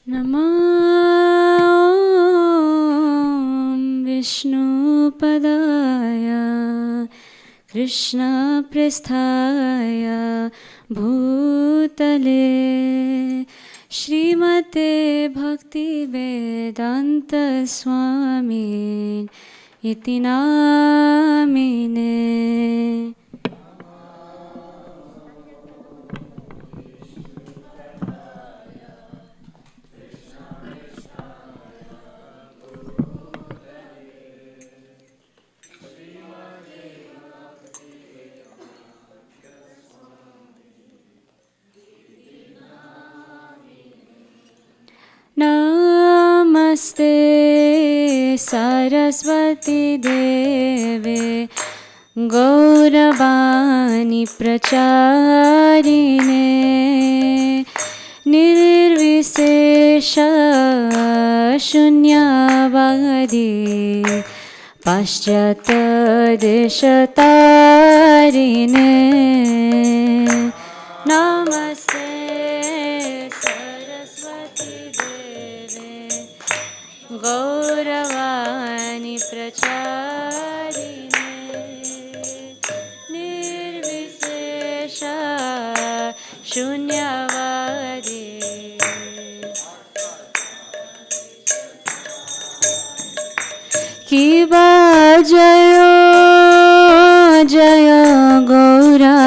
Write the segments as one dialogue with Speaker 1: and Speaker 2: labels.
Speaker 1: Namah Vishnupadaya Krishna Prasthaya Bhutale Srimate Bhakti Vedanta Swami Iti Namine. Namaste Saraswati Deve Gauravani Pracharine Nirvisesha Shunyavadi Paschata Deshatarine. Namaste Gauravani Pracharine Nirvisesha Shunyavadi Kiva Jayo Jaya Gaura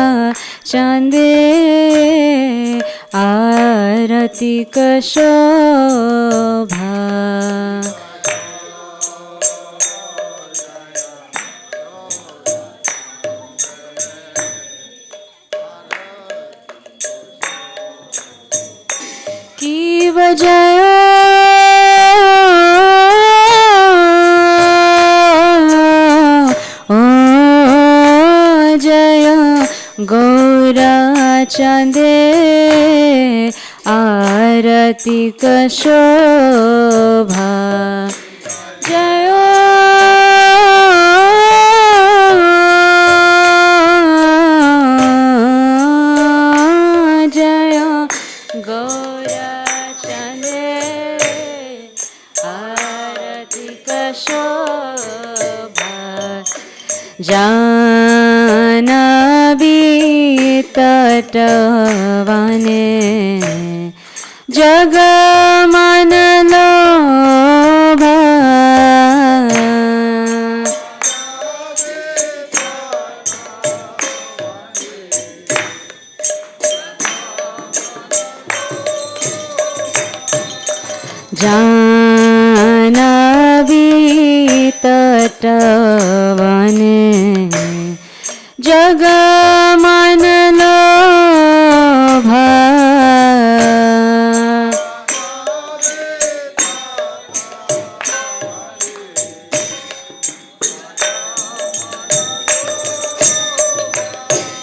Speaker 1: Chande Arati Kashobha Kiva Jayo Gaura Chande Arati Kashobha Jayo Jayo Gaura Chande Arati Kashobha Janavi Tatavane Jagamanalobha Janavi Tatavane Jagamanalobha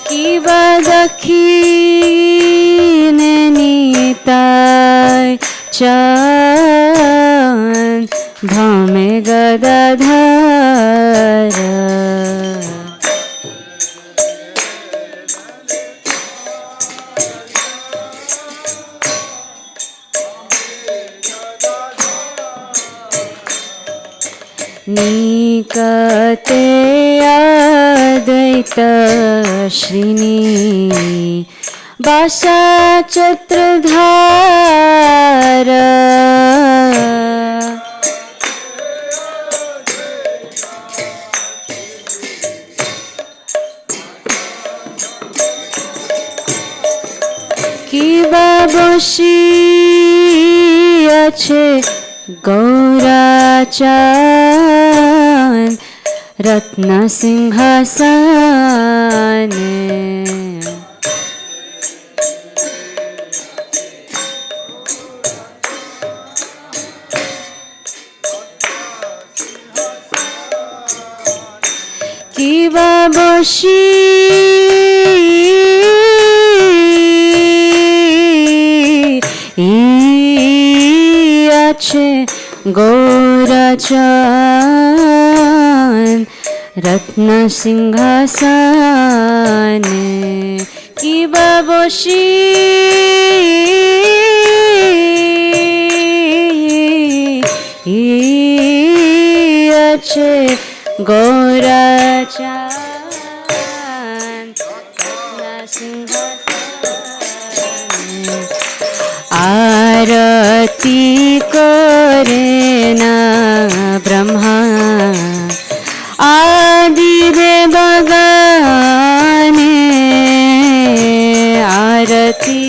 Speaker 1: Kiva Dakhine Nitai Chan Dhame Gadadhara Nikate Advaita Shrini Vasa Chatradhara Kiva Boshi Ache Gaurachan Ratna Singhasane Kiva Boshi Ache Gaurachan Ratna Singhasane Kiva Boshi बाजे गौराचान आरती करे ना ब्रह्मा आदि देव गाने आरती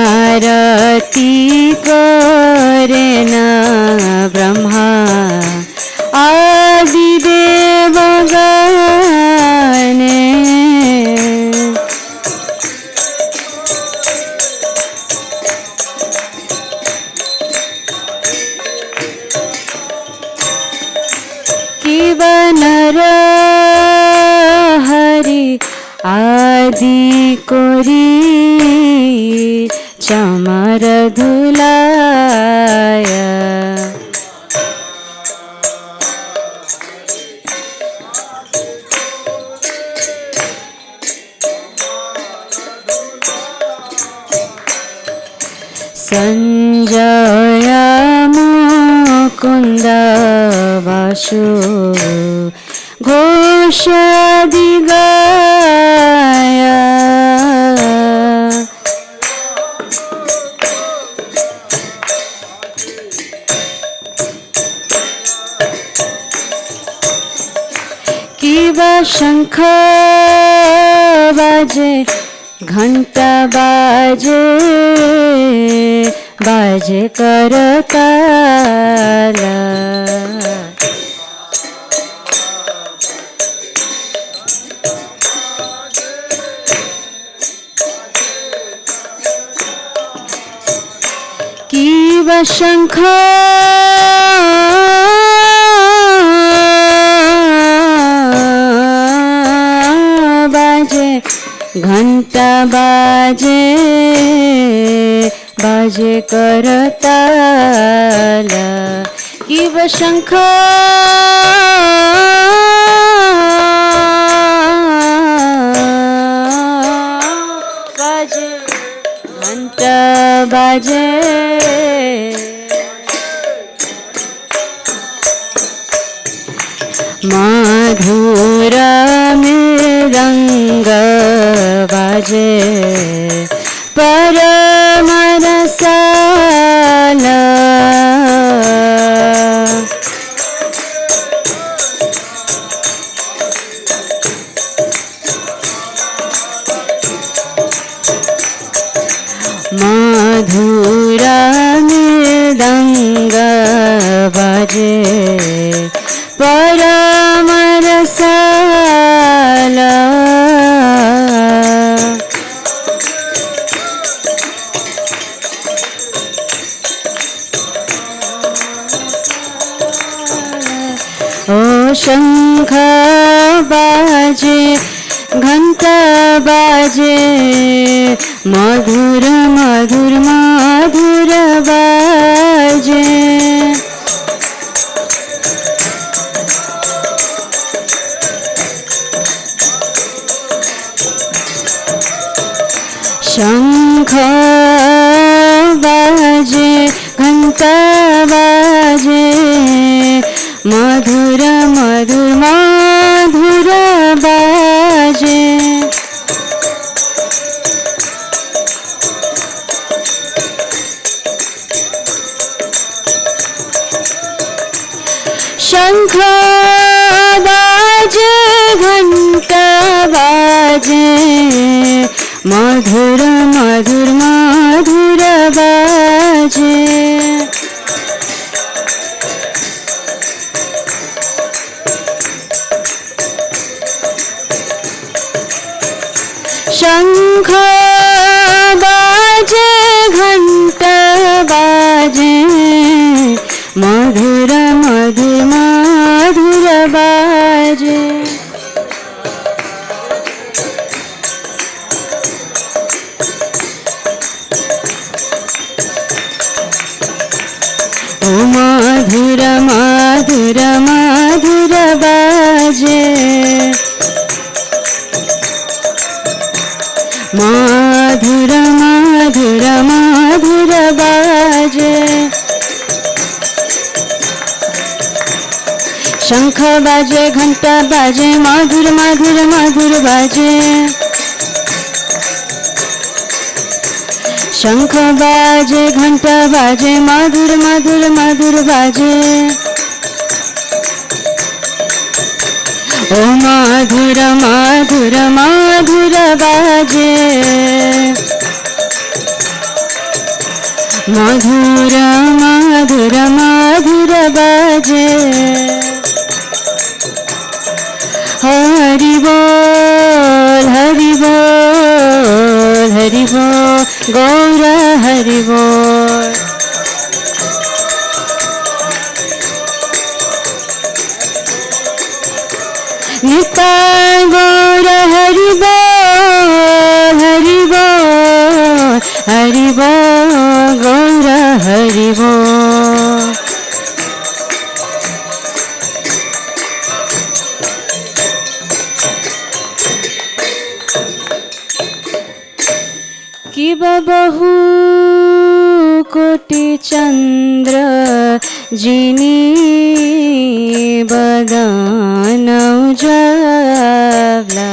Speaker 1: आरती करे ना ब्रह्मा आदि देव गाने नर हरि आदि कोरी चमर धुलाया संजय मुकुंद वासु घोषादि गाया किवा शंख बाजे घंटा बाजे बाजे करताला किवा शंख बाजे घंटा बाजे बाजे करताला किव शंख बाजे घंटा बाजे मधुर मृदंग बाजे परम रसाला मधुर मृदंग बाजे परम रसाला ओ शंख बाजे घंटा बाजे मधुर मधुर मधुर बाजे शंख बाजे घंटा बाजे मधुर मधुर मधुर बाजे शंख बाजे घंटा बाजे मधुर मधुर मधुर बाजे शंख बाजे घंटा बाजे मधुर मधुर मधुर बाजे ओ मधुर मधुर मधुर बाजे शंख बाजे घंटा बाजे मधुर मधुर मधुर बाजे शंख बाजे घंटा बाजे मधुर मधुर मधुर बाजे ओ मधुर मधुर मधुर बाजे मधुर मधुर मधुर बाजे हरि बोल हरि बोल हरि बोल गौर हरि बोल निताय गौर हरि बोल हरि बोल हरि बोल गौर हरि बोल किब बहु कोटि चंद्र जिनी बगान उजावला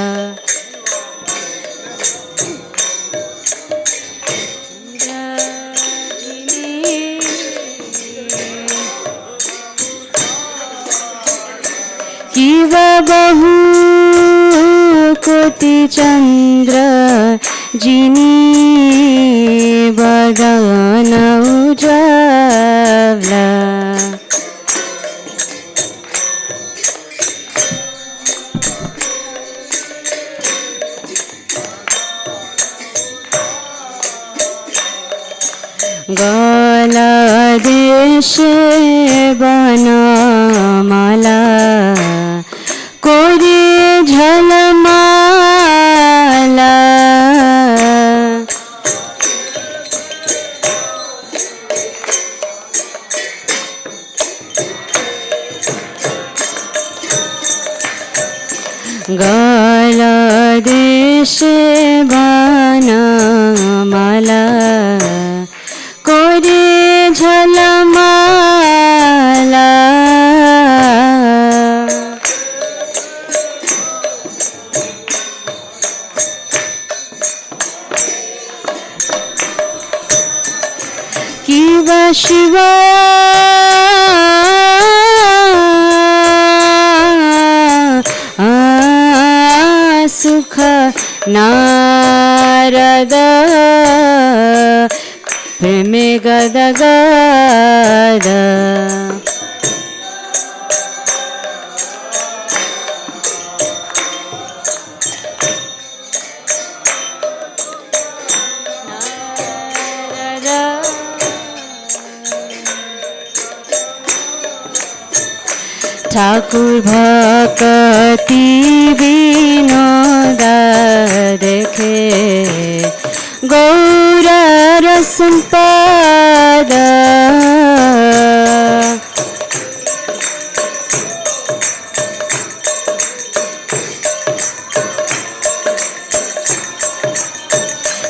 Speaker 1: किब बहु कोटि चंद्र जिनी बगान उजावला गला देशे बनमाला कोरे झलमाला गला देशे बनमाला कोरे झलमाला किव शिव सुख नारद प्रेमे गद गद ठाकुर भक्ति विनोद देखे गौर संपद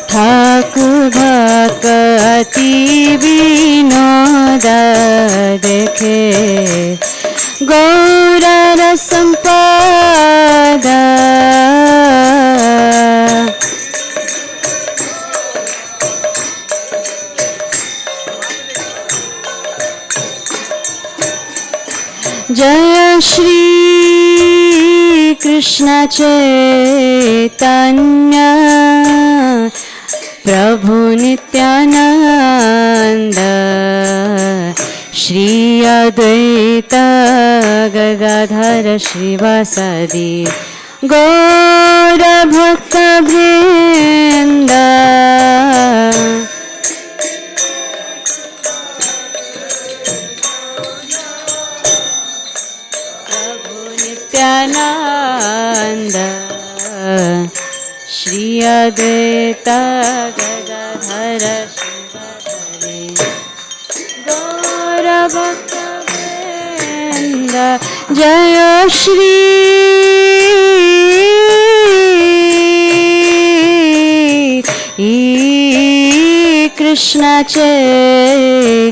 Speaker 1: ठाकुर भक्ति विनोद देखे गौर संपद जय श्री कृष्ण चैतन्य प्रभु नित्यानंद श्री अद्वैत गदाधर श्रीवासादि गौर भक्त वृंद प्रभु नित्यानंद श्री अद्वैत गदाधर श्रीवासादि गौर भक्त वृंद जय श्री कृष्ण चैतन्य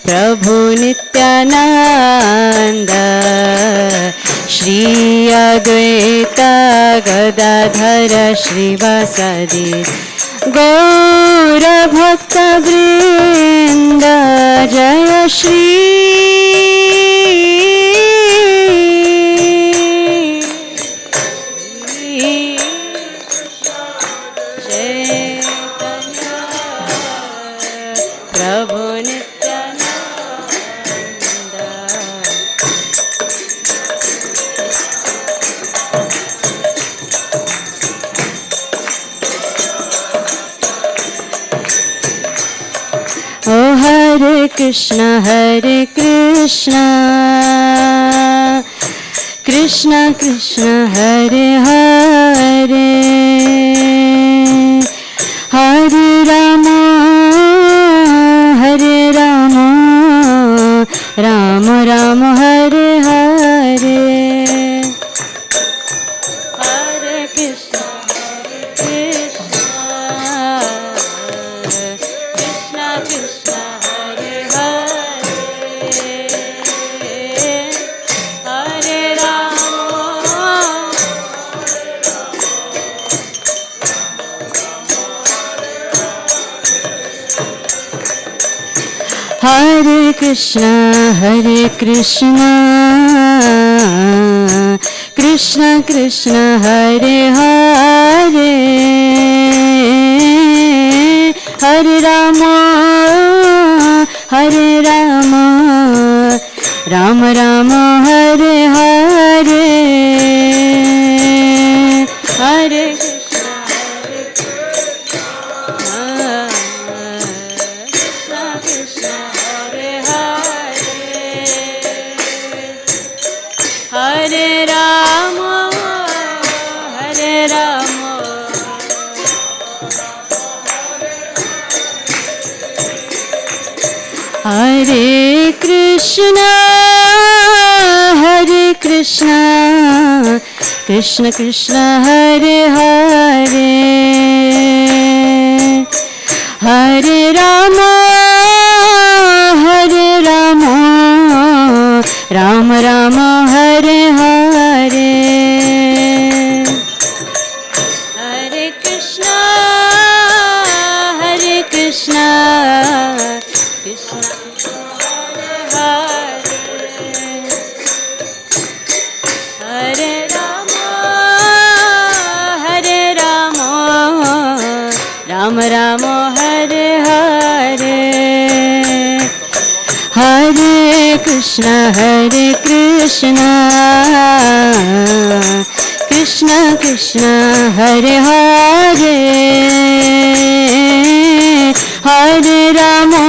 Speaker 1: प्रभु Nityanand Nityananda Shri Advaita Gadadhara Shrivasadi Gaura Bhakta Vrinda Jaya Shri Chaitanya Prabhu Nityananda Oh Hare Krishna Krishna Krishna Hare Hare Hare Rama Rama Rama Hare Hare Hare Krishna Krishna Krishna Hare Hare Hare Hare Krishna Krishna Krishna Hare Hare Hare Rama Rama Rama Hare Hare Hare Krishna Krishna Hare Hare Rama Hare Krishna Krishna Krishna Hare Hare Hare Rama Rama Rama Hare Hare Hare Krishna Krishna Hare Rama Rama Rama Hare Hare Hare Krishna Krishna Krishna Hare Hare Hare Rama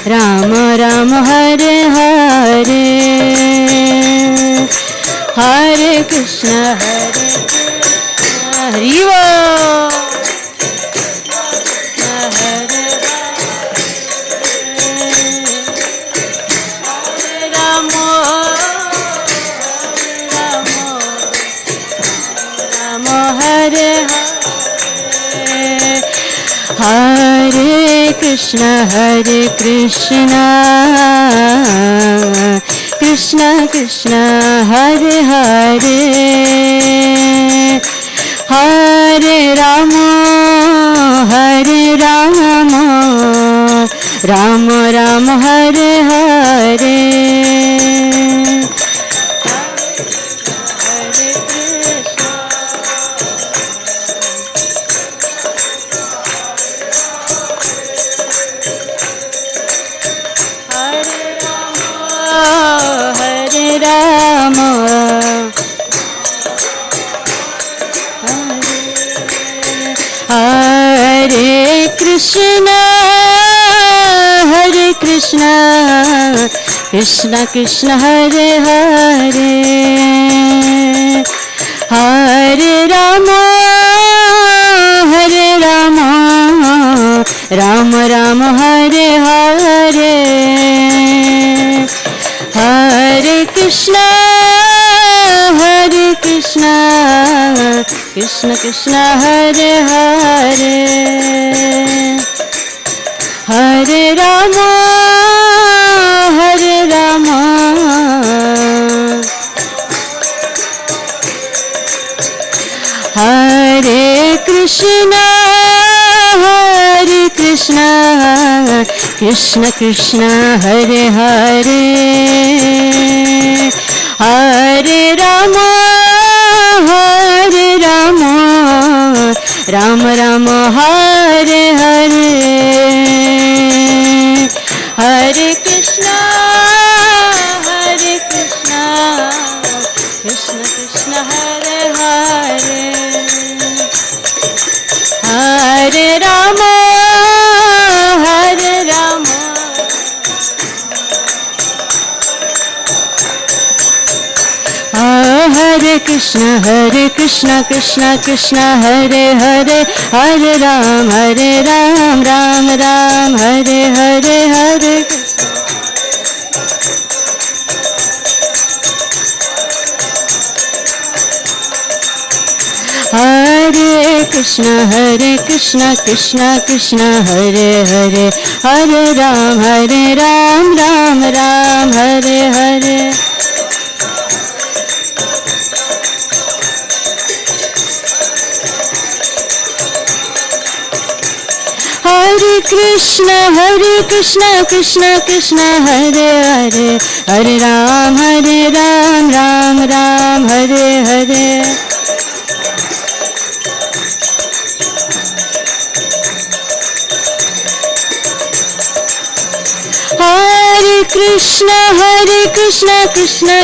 Speaker 1: Rama Rama Hare Hare Hare Krishna Hariva Hare Krishna Krishna Krishna Hare Hare Hare Rama Rama Rama Hare Hare Hare Krishna Krishna Krishna Hare Hare Hare Rama Rama Rama Hare Hare Hare Krishna Krishna Krishna Hare Hare Hare Hare Rama, Hare Rama. Hare Krishna, Hare Krishna, Krishna Krishna, Hare Hare, Hare Rama, Hare Rama, Rama Rama, Hare Hare, Hare Krishna, Hare Krishna, Krishna Krishna, Hare Hare, Hare Rama, Hare Rama. Hare Krishna, Krishna Krishna, Hare Hare, Hare Ram, Ram Ram, Hare Hare, Hare Krishna. Hare Krishna, Krishna Krishna, Hare Hare, Hare Ram, Ram Ram, Hare Hare. Hare Krishna, Krishna Krishna, Hare Hare, Hare Ram, Ram Ram, Hare Hare. Hare Krishna,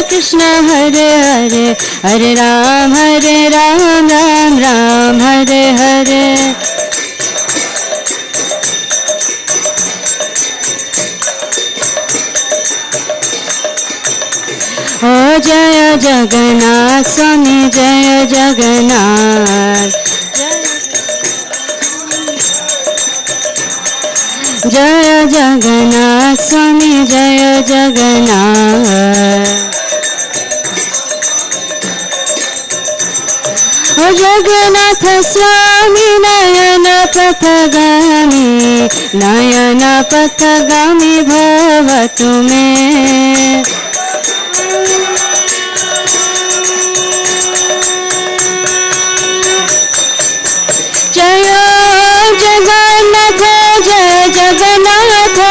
Speaker 1: Krishna, Hare Hare, Hare Ram, Ram Hare Hare. Oh Jaya Jagannath Swami, Jaya Jagannath, Jaya Jagannath Swami, Jaya Jagannath. Oh Jagannath Swami, Nayana Pathagami, Nayana Pathagami bhavatu me. Jaya Jagannath, Jaya Jagannath,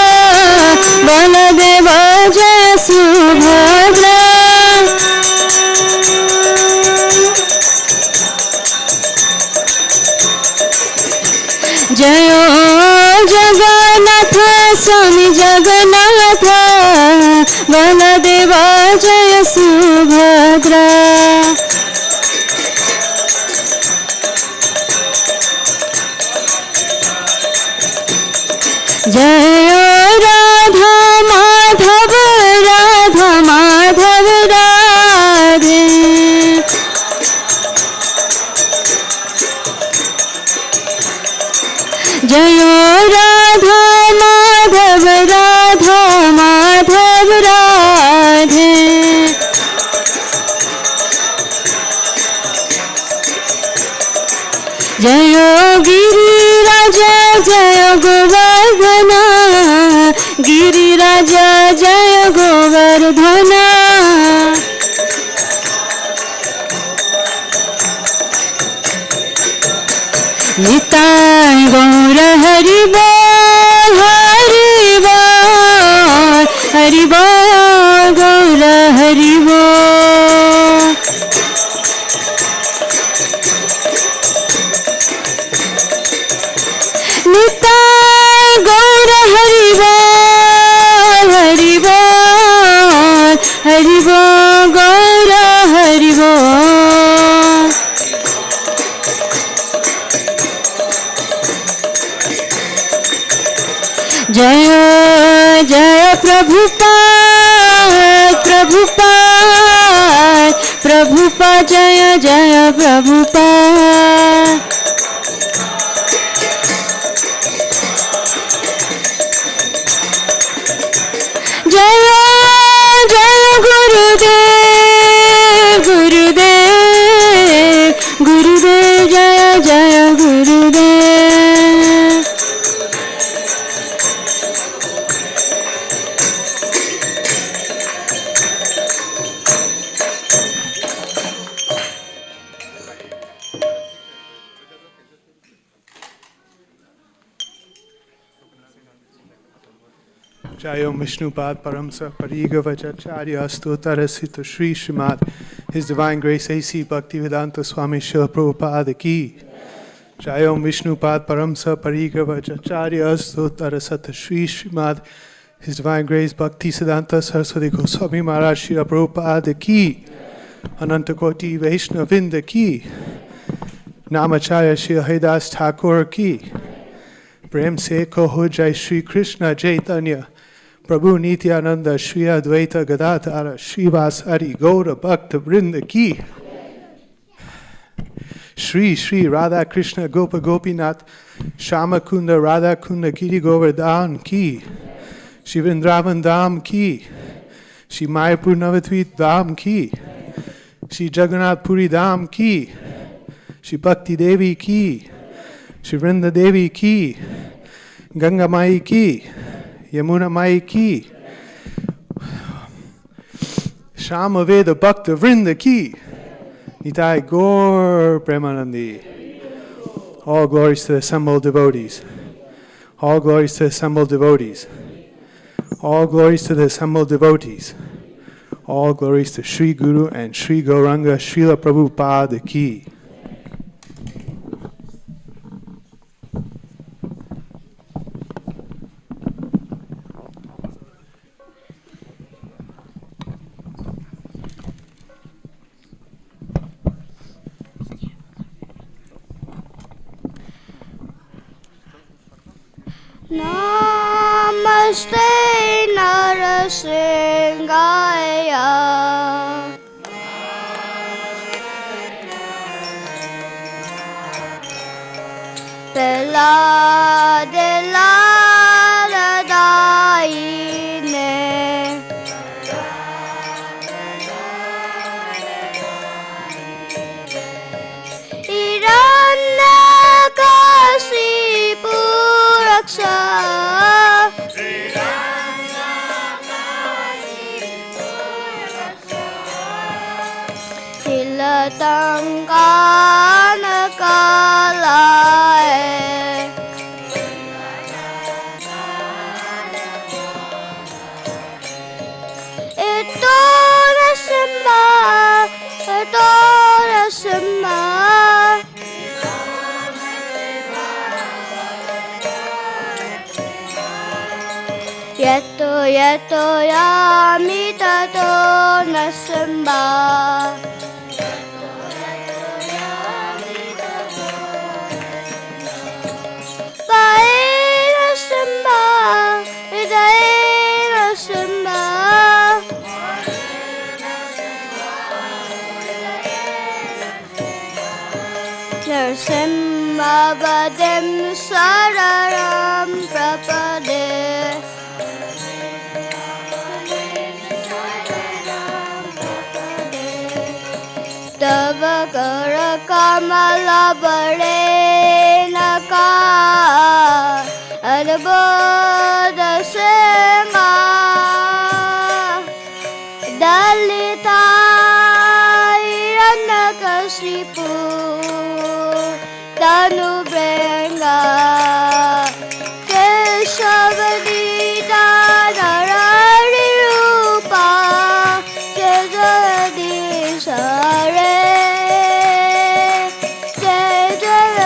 Speaker 1: Baladeva Jaya Subhadra. Jaya Jagannath Swami Jagannath, Baladeva Jaya Subhadra. Jaya Radha Madhav, Radha Madhav Radhe. Jaya Radha Madhav, Radha Madhav Radhe. Jaya Giri Raja, Jaya Govardhana, Giri Raja, Jaya Govardhana. Nitai Gaura Hari Bol, Hari Bol, Hari Bol, Gaura Hari Bol. Nitai Gaura Hari Bol, Hari Bol, Hari Bol, Gaura Hari Bol. Jaya Jaya Prabhupada, Prabhupada, Prabhupada, Jaya Jaya Prabhupada. Jaya Jaya Gurudev, Gurudev, Gurudev, Jaya Jaya Gurudev.
Speaker 2: Jayom Vishnupad Paramsa Parigavacharya Astotarasita Sri Srimad His Divine Grace A.C. Bhaktivedanta Swami Srila Prabhupada Ki. Jayom Vishnupad Paramsa Parigavacharya Astotarasita Sri Srimad His Divine Grace Bhakti Siddhanta Saraswati Goswami Maharaja Srila Prabhupada Ki. Anantakoti Vaishnavinda Ki. Namacharya Srila Haridas Thakur Ki. Prem se koho Jai Shri Krishna Chaitanya Prabhu Nityananda Shri Advaita Gadadhara Srivasari Gaura Bhakta Vrinda Ki. Shri Shri Radha Krishna Gopa Gopinath Shama Kunda Radha Kunda Giri Govardhan Ki. Shri Vrindavan Dham Ki. Shri Mayapur Navatvit Dham Ki. Shri Jagannath Puri Dham Ki. Shri Bhakti Devi Ki. Shri Vrinda Devi Ki. Ganga Mai Ki. Yamuna Mai Ki. Shama Veda Bhakta Vrinda Ki. Nitai Gaur Premanandi. All glories to the assembled devotees. All glories to the assembled devotees. All glories to the assembled devotees. All glories to Sri Guru and Sri Gauranga Srila Prabhupada Ki.
Speaker 3: Namaste Narasingaya. Dela dela daine. Irana kasi puraksa. Hilatangka nakalae. Ito nasimba, ito nasimba. Yato yato yamita to nasimba. Narsimha Vadem Sararam Prapade. Tava Kara Kamala Bare Naka Adabodha Senga Dalita Iranakasipu Danu Brenga Keshavadita Narari Rupa Jajadi Sare Jajadi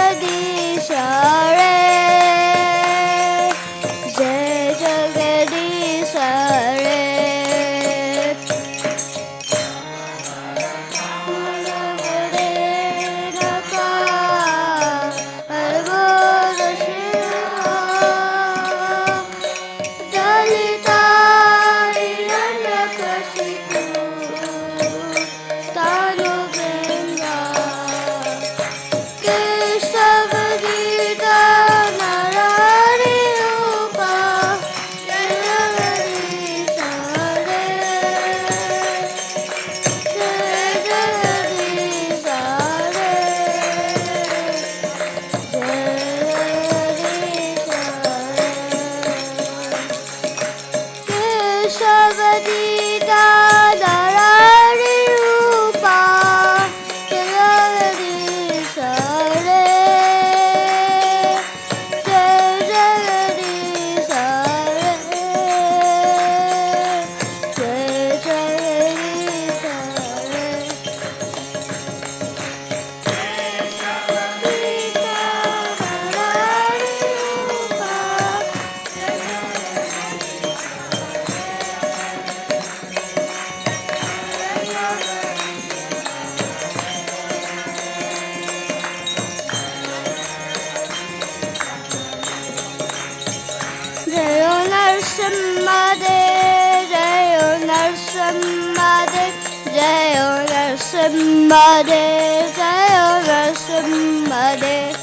Speaker 3: Narasimhadev, Jayo Narasimhadev, Jayo Narasimhadev, Jayo Narasimhadev.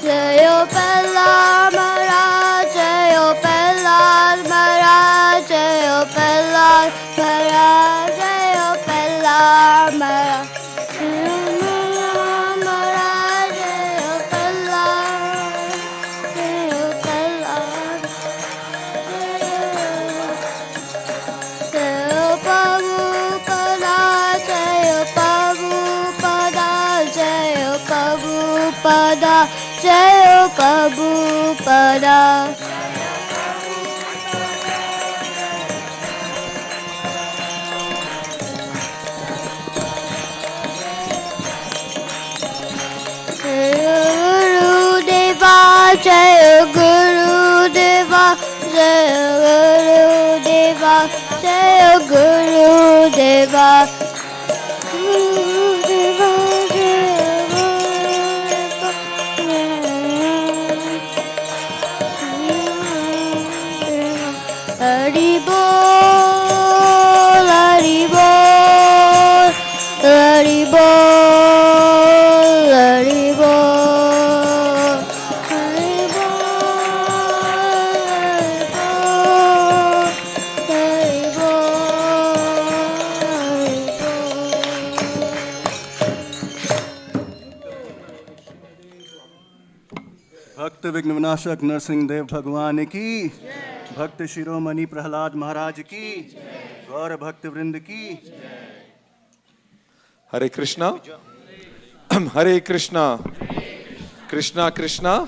Speaker 3: Jayo Pelal Maharaj, Jayo Pelal Maharaj, Jayo Pelal Maharaj, Jayo Pelal Maharaj. Jayo Maharaj, Jayo Pelal, Jayo Pelal. Jayo Prabhupada, Jayo Prabhupada, Jayo Prabhupada, Jayo Prabhupada. Jayo Gurudeva, Jayo Gurudeva, Jayo Gurudeva, Gurudeva, Hari Bol, Hari Bol, Hari Bol, Hari Bol. Hari Bol, Hari Bol.
Speaker 4: भक्त विघ्न विनाशक नरसिंह देव भगवान की, भक्त शिरोमणि प्रहलाद महाराज की, गौर भक्त वृंद की।
Speaker 5: Hare Krishna. Hare Krishna. Krishna Krishna.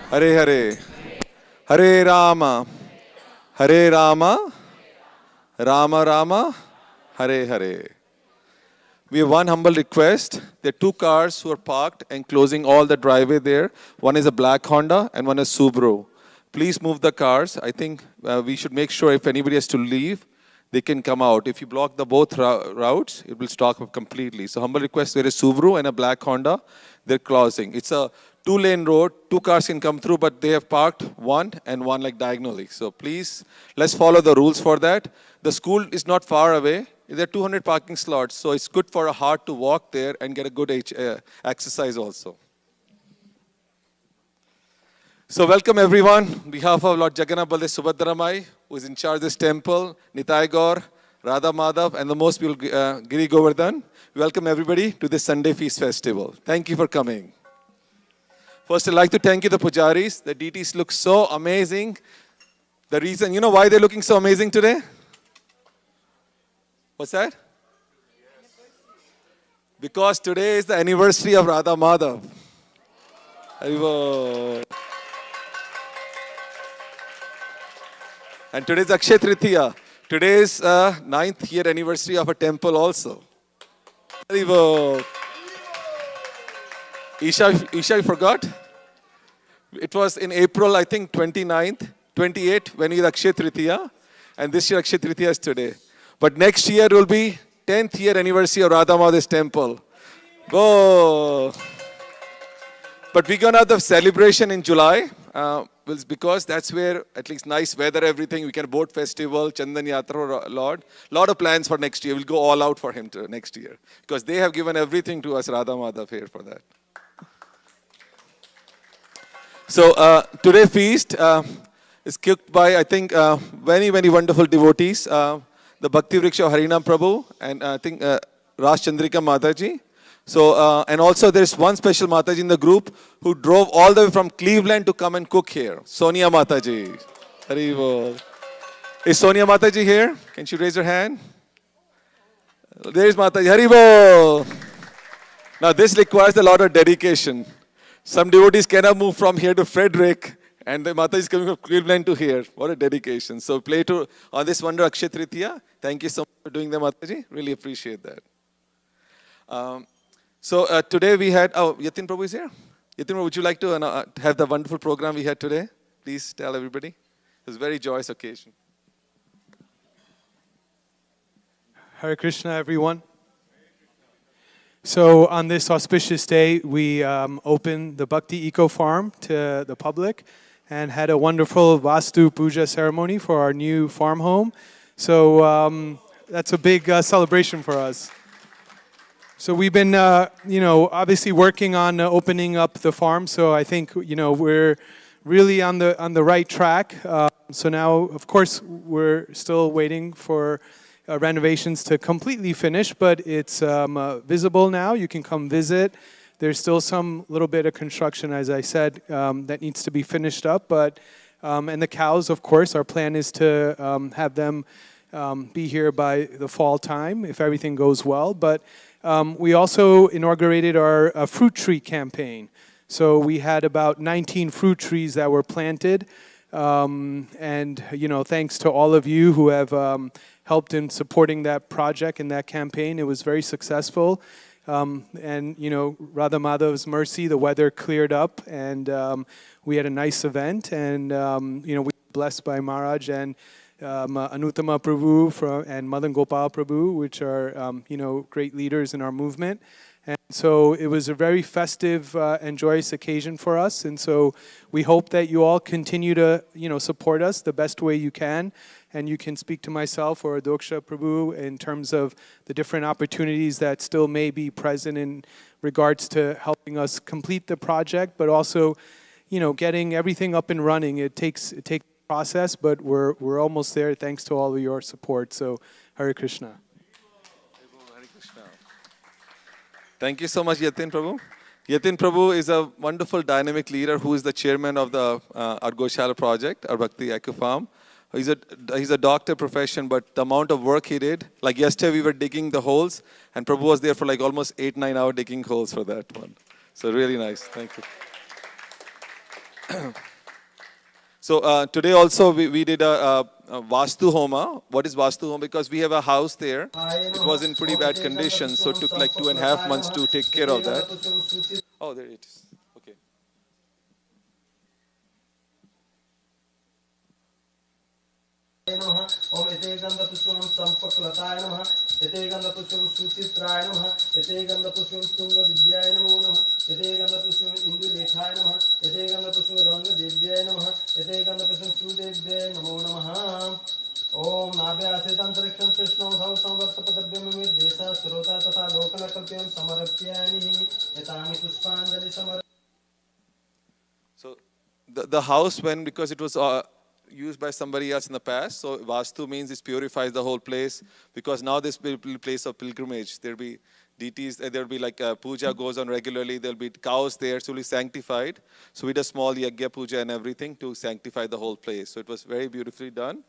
Speaker 5: Hare Hare. Hare Rama. Hare Rama. Rama Rama. Hare Hare. We have one humble request. There are two cars who are parked and closing all the driveway there. One is a black Honda and one is Subaru. Please move the cars. I think we should make sure if anybody has to leave, they can come out. If you block the both routes, it will stop up completely. So humble request, there is Subaru and a black Honda. They're closing. It's a 2-lane road. 2 cars can come through, but they have parked one and one like diagonally. So please, let's follow the rules for that. The school is not far away. There are 200 parking slots, so it's good for a heart to walk there and get a good exercise also. So welcome everyone, on behalf of Lord Jagannath Baldev Subhadramai, who is in charge of this temple, Nitai Gaur, Radha Madhav, and the most beautiful Giri Govardhan. Welcome everybody to this Sunday Feast Festival. Thank you for coming. First, I'd like to thank you, the pujaris. The deities look so amazing. The reason, you know why they're looking so amazing today? What's that? Because today is the anniversary of Radha Madhav. Haribol. And today is Akshay Tritiya. Today is 9th year anniversary of a temple also. Haribol. Isha, you forgot? It was in April, I think 29th, 28th, when we had Akshay Tritiya. And this year Akshay Tritiya is today. But next year will be 10th year anniversary of Radha Madhav's temple. Go! But we're going to have the celebration in July. Because that's where at least nice weather, everything. We can boat festival, Chandan Yatra, Lord. Lot of plans for next year. We'll go all out for him next year. Because they have given everything to us, Radha Madhav, here for that. So today's feast is cooked by, I think, very, very wonderful devotees. The Bhakti Vriksha of Harinam Prabhu and I think Raj Chandrika Mataji. So, and also there's one special Mataji in the group who drove all the way from Cleveland to come and cook here. Sonia Mataji. Haribol. Is Sonia Mataji here? Can she raise her hand? There's Mataji. Haribol. Now this requires a lot of dedication. Some devotees cannot move from here to Frederick, and the Mataji is coming from Cleveland to here. What a dedication. So play to on this wonder Akshay Tritiya. Thank you so much for doing that, Mataji. Really appreciate that. So today we had, Yatin Prabhu is here. Yatin Prabhu, would you like to have the wonderful program we had today? Please tell everybody. It was a very joyous occasion.
Speaker 2: Hare Krishna, everyone. So on this auspicious day, we opened the Bhakti Eco Farm to the public and had a wonderful Vastu Puja ceremony for our new farm home. So that's a big celebration for us. So we've been, obviously working on opening up the farm. So I think, we're really on the right track. So now, of course, we're still waiting for renovations to completely finish, but it's visible now. You can come visit. There's still some little bit of construction, as I said, that needs to be finished up. But and the cows, of course, our plan is to have them be here by the fall time if everything goes well. But we also inaugurated our fruit tree campaign. So we had about 19 fruit trees that were planted. And, thanks to all of you who have helped in supporting that project and that campaign. It was very successful. And, Radha Madhav's mercy, the weather cleared up and we had a nice event. And, we were blessed by Maharaj and Anuttama Prabhu and Madan Gopal Prabhu, which are, great leaders in our movement. And so it was a very festive and joyous occasion for us. And so we hope that you all continue to, support us the best way you can. And you can speak to myself or Doksha Prabhu in terms of the different opportunities that still may be present in regards to helping us complete the project, but also, getting everything up and running. It takes a process, but we're almost there thanks to all of your support. So Hare Krishna.
Speaker 5: Hare Krishna. Thank you so much, Yatin Prabhu. Yatin Prabhu is a wonderful dynamic leader who is the chairman of the our Goshala project, our Bhakti Eco Farm. He's a doctor profession, but the amount of work he did, like yesterday we were digging the holes, and Prabhu was there for like almost 8-9 hours digging holes for that one. So really nice. Thank you. So today also we did a Vastu Homa. What is Vastu Homa? Because we have a house there. It was in pretty bad condition, so it took like 2.5 months to take care of that. Oh, there it is. Okay.
Speaker 6: Om ete ganda pushpam sampaklataaya namaha ete ganda pushpam suchitraaya namaha ete ganda pushpam tunga vidyaaya namo namaha ete ganda pushpam indu lekhaaya namaha ete ganda pushpam ranga devyaaya namaha ete ganda pushpam sudevyaaya namo namaha Om nabhya asetantariksham krishno bhav samvartapadabhyam desa surota tatha lokana kalpyam samarapyani etani pushpanjali samar.
Speaker 5: So the house went because it was used by somebody else in the past. So Vastu means it purifies the whole place because now this will be a place of pilgrimage. There'll be deities, there'll be like puja goes on regularly. There'll be cows there, so it'll be sanctified. So we did a small yagya puja and everything to sanctify the whole place. So it was very beautifully done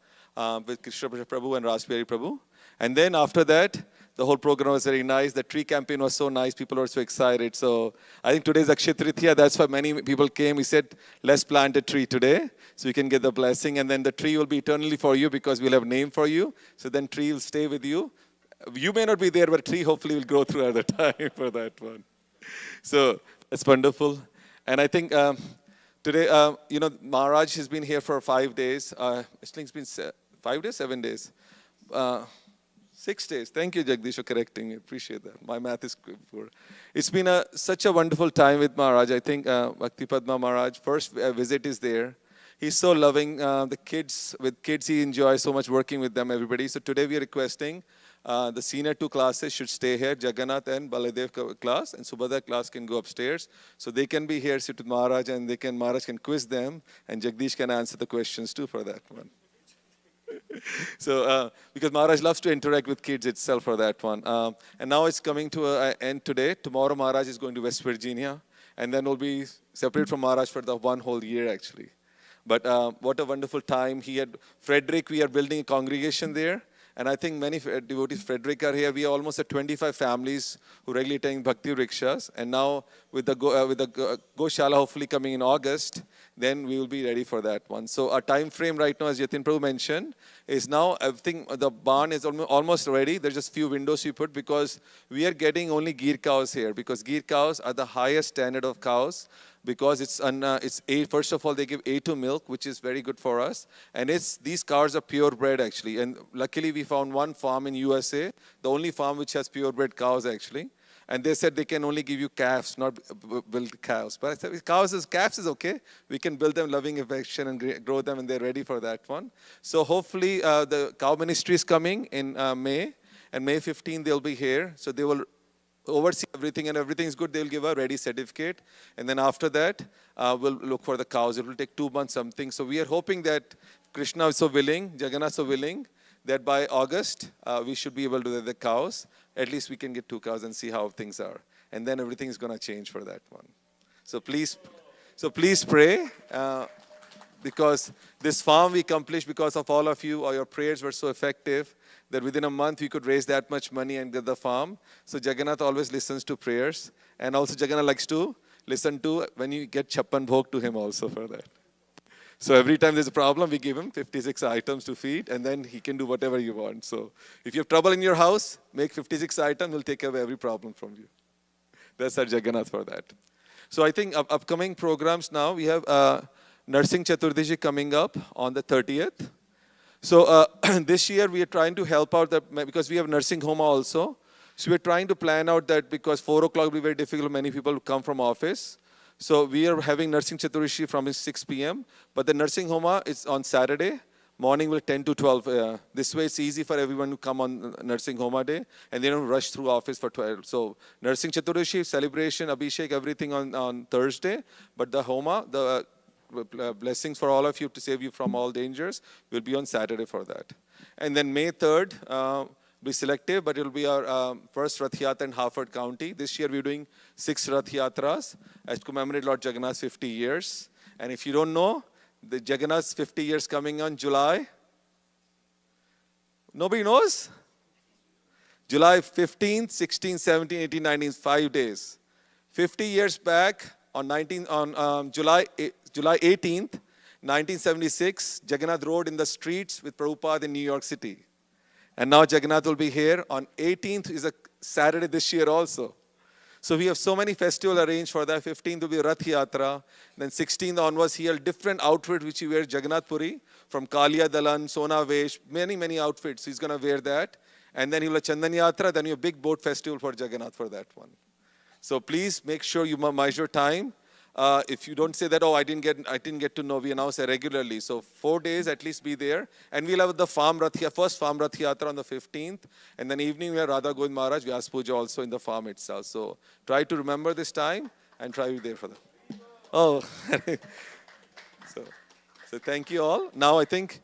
Speaker 5: with Krishna Prabhu and Rasbihari Prabhu. And then after that, the whole program was very nice. The tree campaign was so nice. People were so excited. So I think today is Akshaya Tritiya. That's why many people came. We said, let's plant a tree today so you can get the blessing. And then the tree will be eternally for you because we'll have a name for you. So then tree will stay with you. You may not be there, but tree hopefully will grow through other time for that one. So that's wonderful. And I think today, Maharaj has been here for 5 days. I think it's been 5 days, 7 days. 6 days. Thank you, Jagdish, for correcting me. Appreciate that. My math is poor. It's been such a wonderful time with Maharaj. I think Bhakti Padma Maharaj, first visit is there. He's so loving. The kids, with kids, he enjoys so much working with them, everybody. So today we are requesting the senior 2 classes should stay here, Jagannath and Baladev class, and Subhadra class can go upstairs. So they can be here, sit with Maharaj, and Maharaj can quiz them, and Jagdish can answer the questions too for that one. So, because Maharaj loves to interact with kids itself for that one. And now it's coming to an end today. Tomorrow Maharaj is going to West Virginia. And then we'll be separate from Maharaj for the 1 whole year actually. But what a wonderful time. He had Frederick, we are building a congregation there. And I think many devotees, Frederick, are here. We are almost at 25 families who regularly take Bhakti rickshaws. And now with the Goshala hopefully coming in August, then we will be ready for that one. So our time frame right now, as Yatin Prabhu mentioned, is now everything, the barn is almost ready. There's just few windows we put because we are getting only Gir cows here because Gir cows are the highest standard of cows. because it's A. First of all, they give A2 milk, which is very good for us, and these cows are purebred actually. And luckily, we found one farm in USA, the only farm which has purebred cows actually. And they said they can only give you calves, not build cows. But I said, calves is okay. We can build them loving affection and grow them, and they're ready for that one. So hopefully, the cow ministry is coming in May, and May 15 they'll be here. So they will oversee everything, and everything is good. They'll give a ready certificate, and then after that, we'll look for the cows. It will take 2 months something. So we are hoping that Krishna is so willing, Jagannath is so willing, that by August, we should be able to get the cows. At least we can get 2 cows and see how things are. And then everything is going to change for that one. So please pray, because this farm we accomplished because of all of you, or your prayers were so effective that within a month we could raise that much money and get the farm. So Jagannath always listens to prayers. And also Jagannath likes to listen to when you get Chappan Bhog to him also for that. So every time there's a problem, we give him 56 items to feed, and then he can do whatever you want. So if you have trouble in your house, make 56 items, we'll take away every problem from you. That's our Jagannath for that. So I think upcoming programs now, we have Narsing Chaturdashi coming up on the 30th. So this year we are trying to help out that, because we have nursing home also. So we're trying to plan out that, because 4 o'clock will be very difficult, many people come from office. So we are having Nursing Chaturdashi from 6 p.m. But the nursing home is on Saturday. Morning will 10 to 12. This way it's easy for everyone to come on nursing home day. And they don't rush through office for 12. So Nursing Chaturdashi, celebration, Abhishek, everything on Thursday. But the Homa, the blessings for all of you to save you from all dangers, will be on Saturday for that. And then May 3rd, be selective, but it will be our first Rath Yatra in Harford County. This year we're doing 6 Rath Yatras as to commemorate Lord Jagannath's 50 years. And if you don't know, the Jagannath's 50 years coming on July. Nobody knows? July 15th, 16th, 17th, 18th, 19th, 5 days. 50 years back on July 18th, 1976, Jagannath rode in the streets with Prabhupada in New York City. And now Jagannath will be here. On 18th is a Saturday this year also. So we have so many festivals arranged for that. 15th will be Rath Yatra. Then 16th onwards, he has different outfits which he wears Jagannath Puri, from Kaliya Dalan, Sona Vesh, many outfits. He's going to wear that. And then he will have Chandan Yatra. Then you have big boat festival for Jagannath for that one. So please make sure you measure time. If you don't say that, oh, I didn't get to know, we announce it regularly. So 4 days at least be there. And we'll have the first farm Rath Yatra on the 15th. And then evening we have Radha Govind Maharaj, Vyas Puja also in the farm itself. So try to remember this time and try to be there for them. Oh, so thank you all. Now I think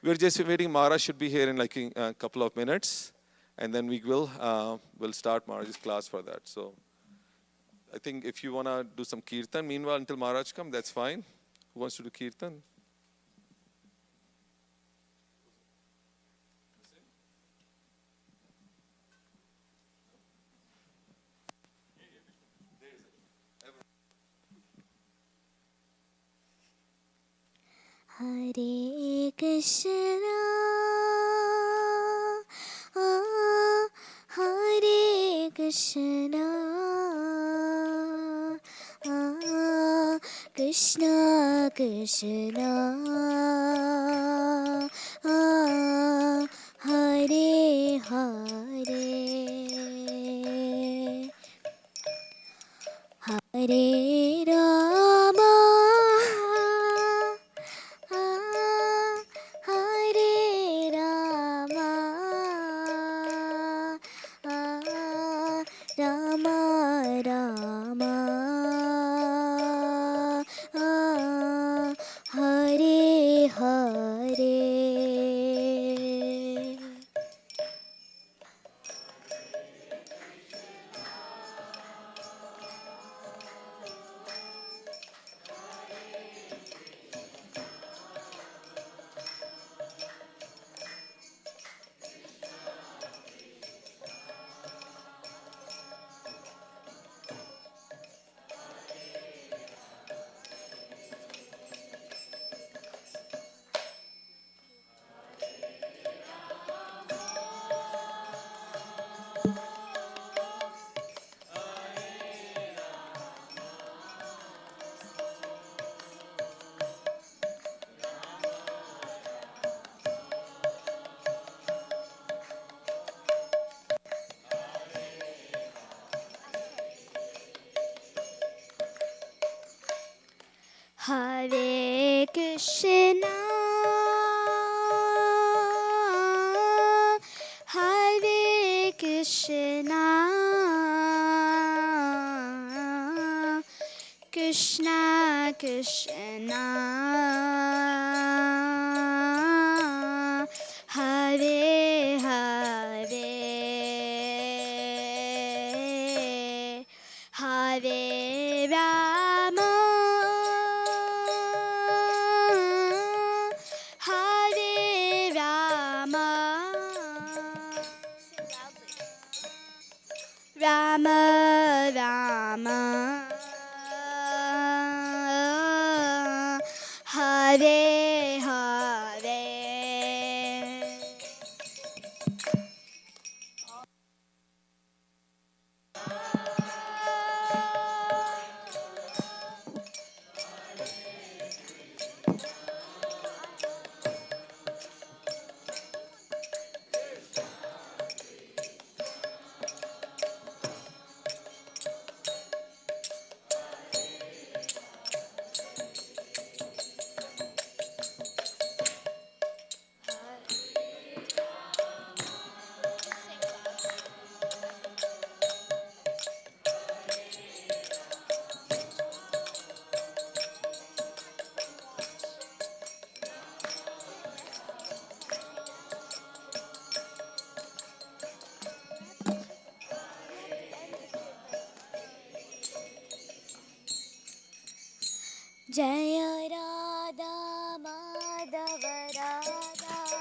Speaker 5: we're just waiting. Maharaj should be here in like a couple of minutes. And then we will we'll start Maharaj's class for that. So I think if you want to do some kirtan, meanwhile, until Maharaj comes, that's fine. Who wants to do kirtan?
Speaker 3: Hare Krishna, Hare Krishna, Krishna Krishna, Hare Hare, Hare Rama, Hare Rama, Rama Rama, Hare Hare. Hare Krishna, Hare Krishna, Krishna Krishna, Hare Hare, Hare Rama, Hare Rama, Rama Rama, Hare Hare. Jaya Radha Madhava Radha Madhava.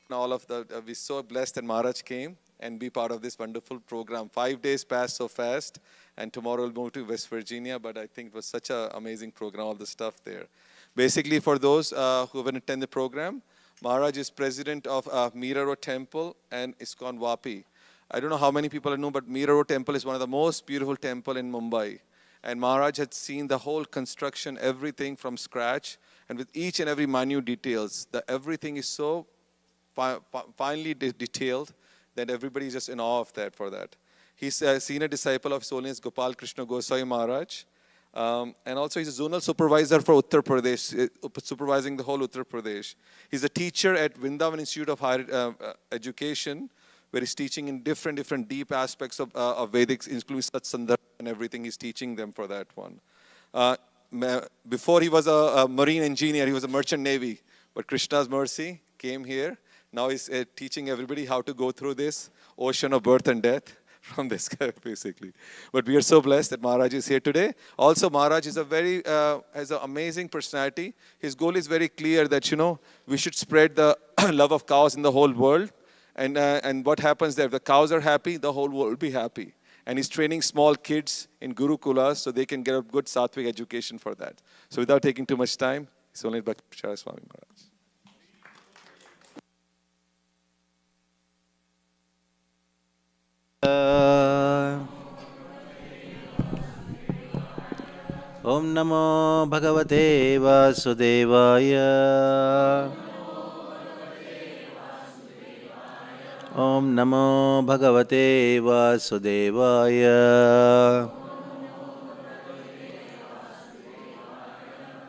Speaker 5: All of the, we're so blessed that Maharaj came and be part of this wonderful program. 5 days passed so fast, and tomorrow we'll move to West Virginia, but I think it was such an amazing program, all the stuff there. Basically, for those who haven't attended the program, Maharaj is president of Mira Road Temple and ISKCON Vapi. I don't know how many people know, but Mira Road Temple is one of the most beautiful temples in Mumbai. And Maharaj had seen the whole construction, everything from scratch, and with each and every minute details. Everything is so finely detailed that everybody is just in awe of that for that. He's a senior disciple of His Holiness Gopal Krishna Goswami Maharaj. And also he's a zonal supervisor for Uttar Pradesh, supervising the whole Uttar Pradesh. He's a teacher at Vrindavan Institute of Higher Education, where he's teaching in different deep aspects of Vedics, including Sat Sandarbha and everything. He's teaching them for that one. Before he was a marine engineer, he was a merchant navy. But Krishna's mercy came here. Now he's teaching everybody how to go through this ocean of birth and death from this guy, basically. But we are so blessed that Maharaj is here today. Also, Maharaj is has an amazing personality. His goal is very clear that, we should spread the love of cows in the whole world. And what happens there, if the cows are happy, the whole world will be happy. And he's training small kids in Gurukulas so they can get a good Sattvic education for that. So without taking too much time, it's only Bhakti Padma Swami Maharaj.
Speaker 7: Om Namo Bhagavate Vasudevaya. Om Namo Bhagavate Vasudevaya.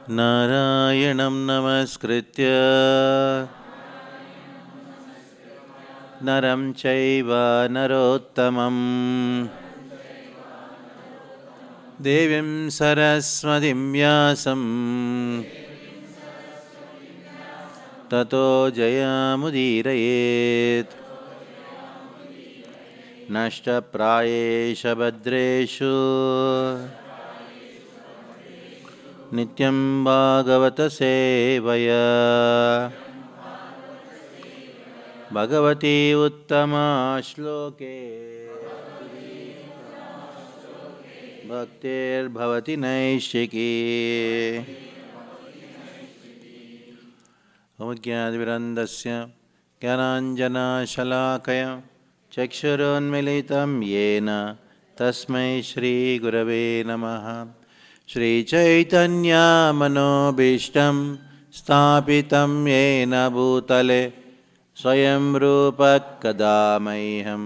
Speaker 7: Narayanam Namaskritya Naram Chaiva Narottamam देवीं सरस्वतीं व्यासं ततो जयमुदीरयेत्। नष्टप्रायेषु भद्रेषु नित्यं भागवत सेवया। भगवती उत्तमा श्लोके भक्तिर्भवति नैष्ठिकी। ज्ञानविरन्दस्य ज्ञानाञ्जनशलाकया चक्षुरुन्मीलितं येन तस्मै श्रीगुरवे नमः। श्रीचैतन्यमनोभीष्टं स्थापितं येन भूतले स्वयं रूपः कदा मह्यं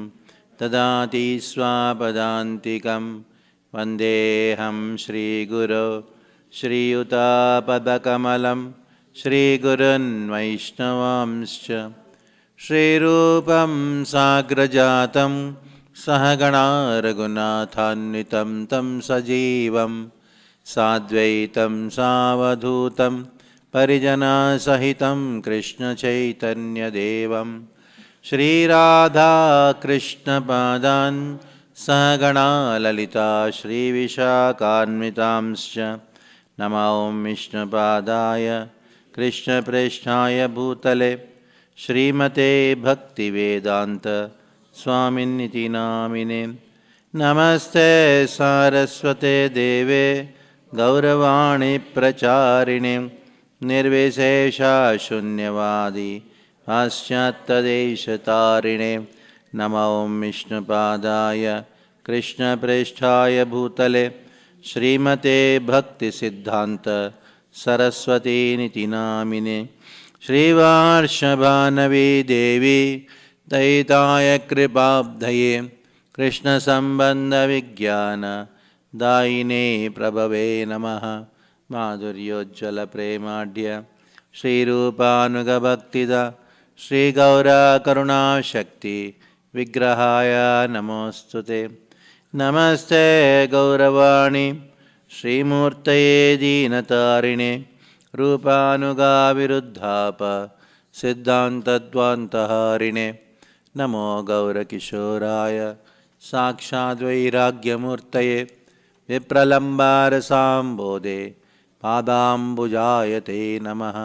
Speaker 7: ददाति स्वापदान्तिकं। वन्देऽहं श्रीगुरो श्रीयुतापदकमलं श्रीगुरुन् वैष्णवांश्च। श्रीरूपं साग्रजातं सहगणा रघुनाथान्वितं तं सजीवं साद्वैतं सावधूतं परिजनसहितं कृष्णचैतन्यदेवं श्रीराधाकृष्णपादान् सहगणा ललिता श्रीविशाखान्वितांश्च। नमो विष्णुपादाय कृष्णप्रेष्ठाय भूतले श्रीमते भक्तिवेदान्त स्वामिनिति नामिने। नमस्ते सारस्वते देवे गौरवाणी प्रचारिणे निर्विशेषा शून्यवादी पाश्चात्यदेशतारिणे। नमो विष्णुपादाय कृष्णप्रेष्ठाय भूतले श्रीमते भक्तिसिद्धान्त सरस्वतीनिति नामिने। श्रीवार्षभानवी देवी दयिताय कृपाब्धये कृष्णसम्बन्धविज्ञान दायिने प्रभवे नमः। माधुर्योज्ज्वलप्रेमाढ्य श्रीरूपानुगभक्तिदा श्रीगौरकरुणाशक्ति विग्रहाय नमोऽस्तुते। नमस्ते गौरवाणी श्रीमूर्तये दीनतारिणे रूपानुगाविरुद्धाप सिद्धान्तद्वान्तहारिणे। नमो गौरकिशोराय साक्षाद्वैराग्यमूर्तये विप्रलम्बारसाम्बोधे पादाम्बुजाय ते नमः।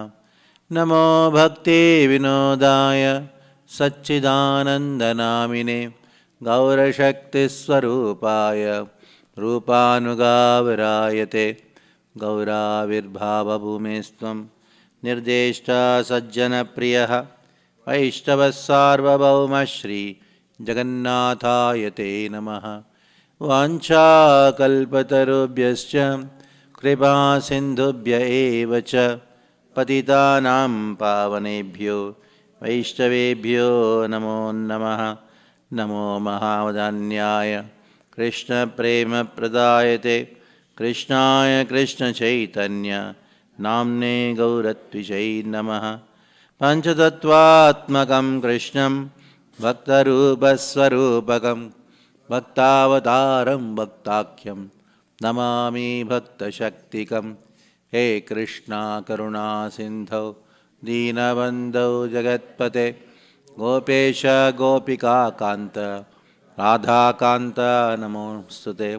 Speaker 7: नमो भक्तिविनोदाय सच्चिदानन्दनामिने गौरशक्तिस्वरूपाय रूपानुगावरायते। गौराविर्भावभूमेस्त्वं निर्देष्टा सज्जनप्रियः वैष्णवः सार्वभौमः श्री जगन्नाथाय ते नमः। वाञ्छाकल्पतरुभ्यश्च कृपासिन्धुभ्य एव च पतितानां पावनेभ्यो वैष्णवेभ्यो नमो नमः। नमो महावदान्याय कृष्णप्रेमप्रदायते कृष्णाय कृष्णचैतन्य नाम्ने गौरत्विषै नमः। पञ्चतत्त्वात्मकं कृष्णं भक्तरूपस्वरूपकं भक्तावतारं भक्ताख्यं नमामि भक्तशक्तिकं। हे कृष्णा करुणा सिन्धौ दीनबन्धौ जगत्पते गोपेश गोपिकान्त राधाकान्त नमोऽस्तुते।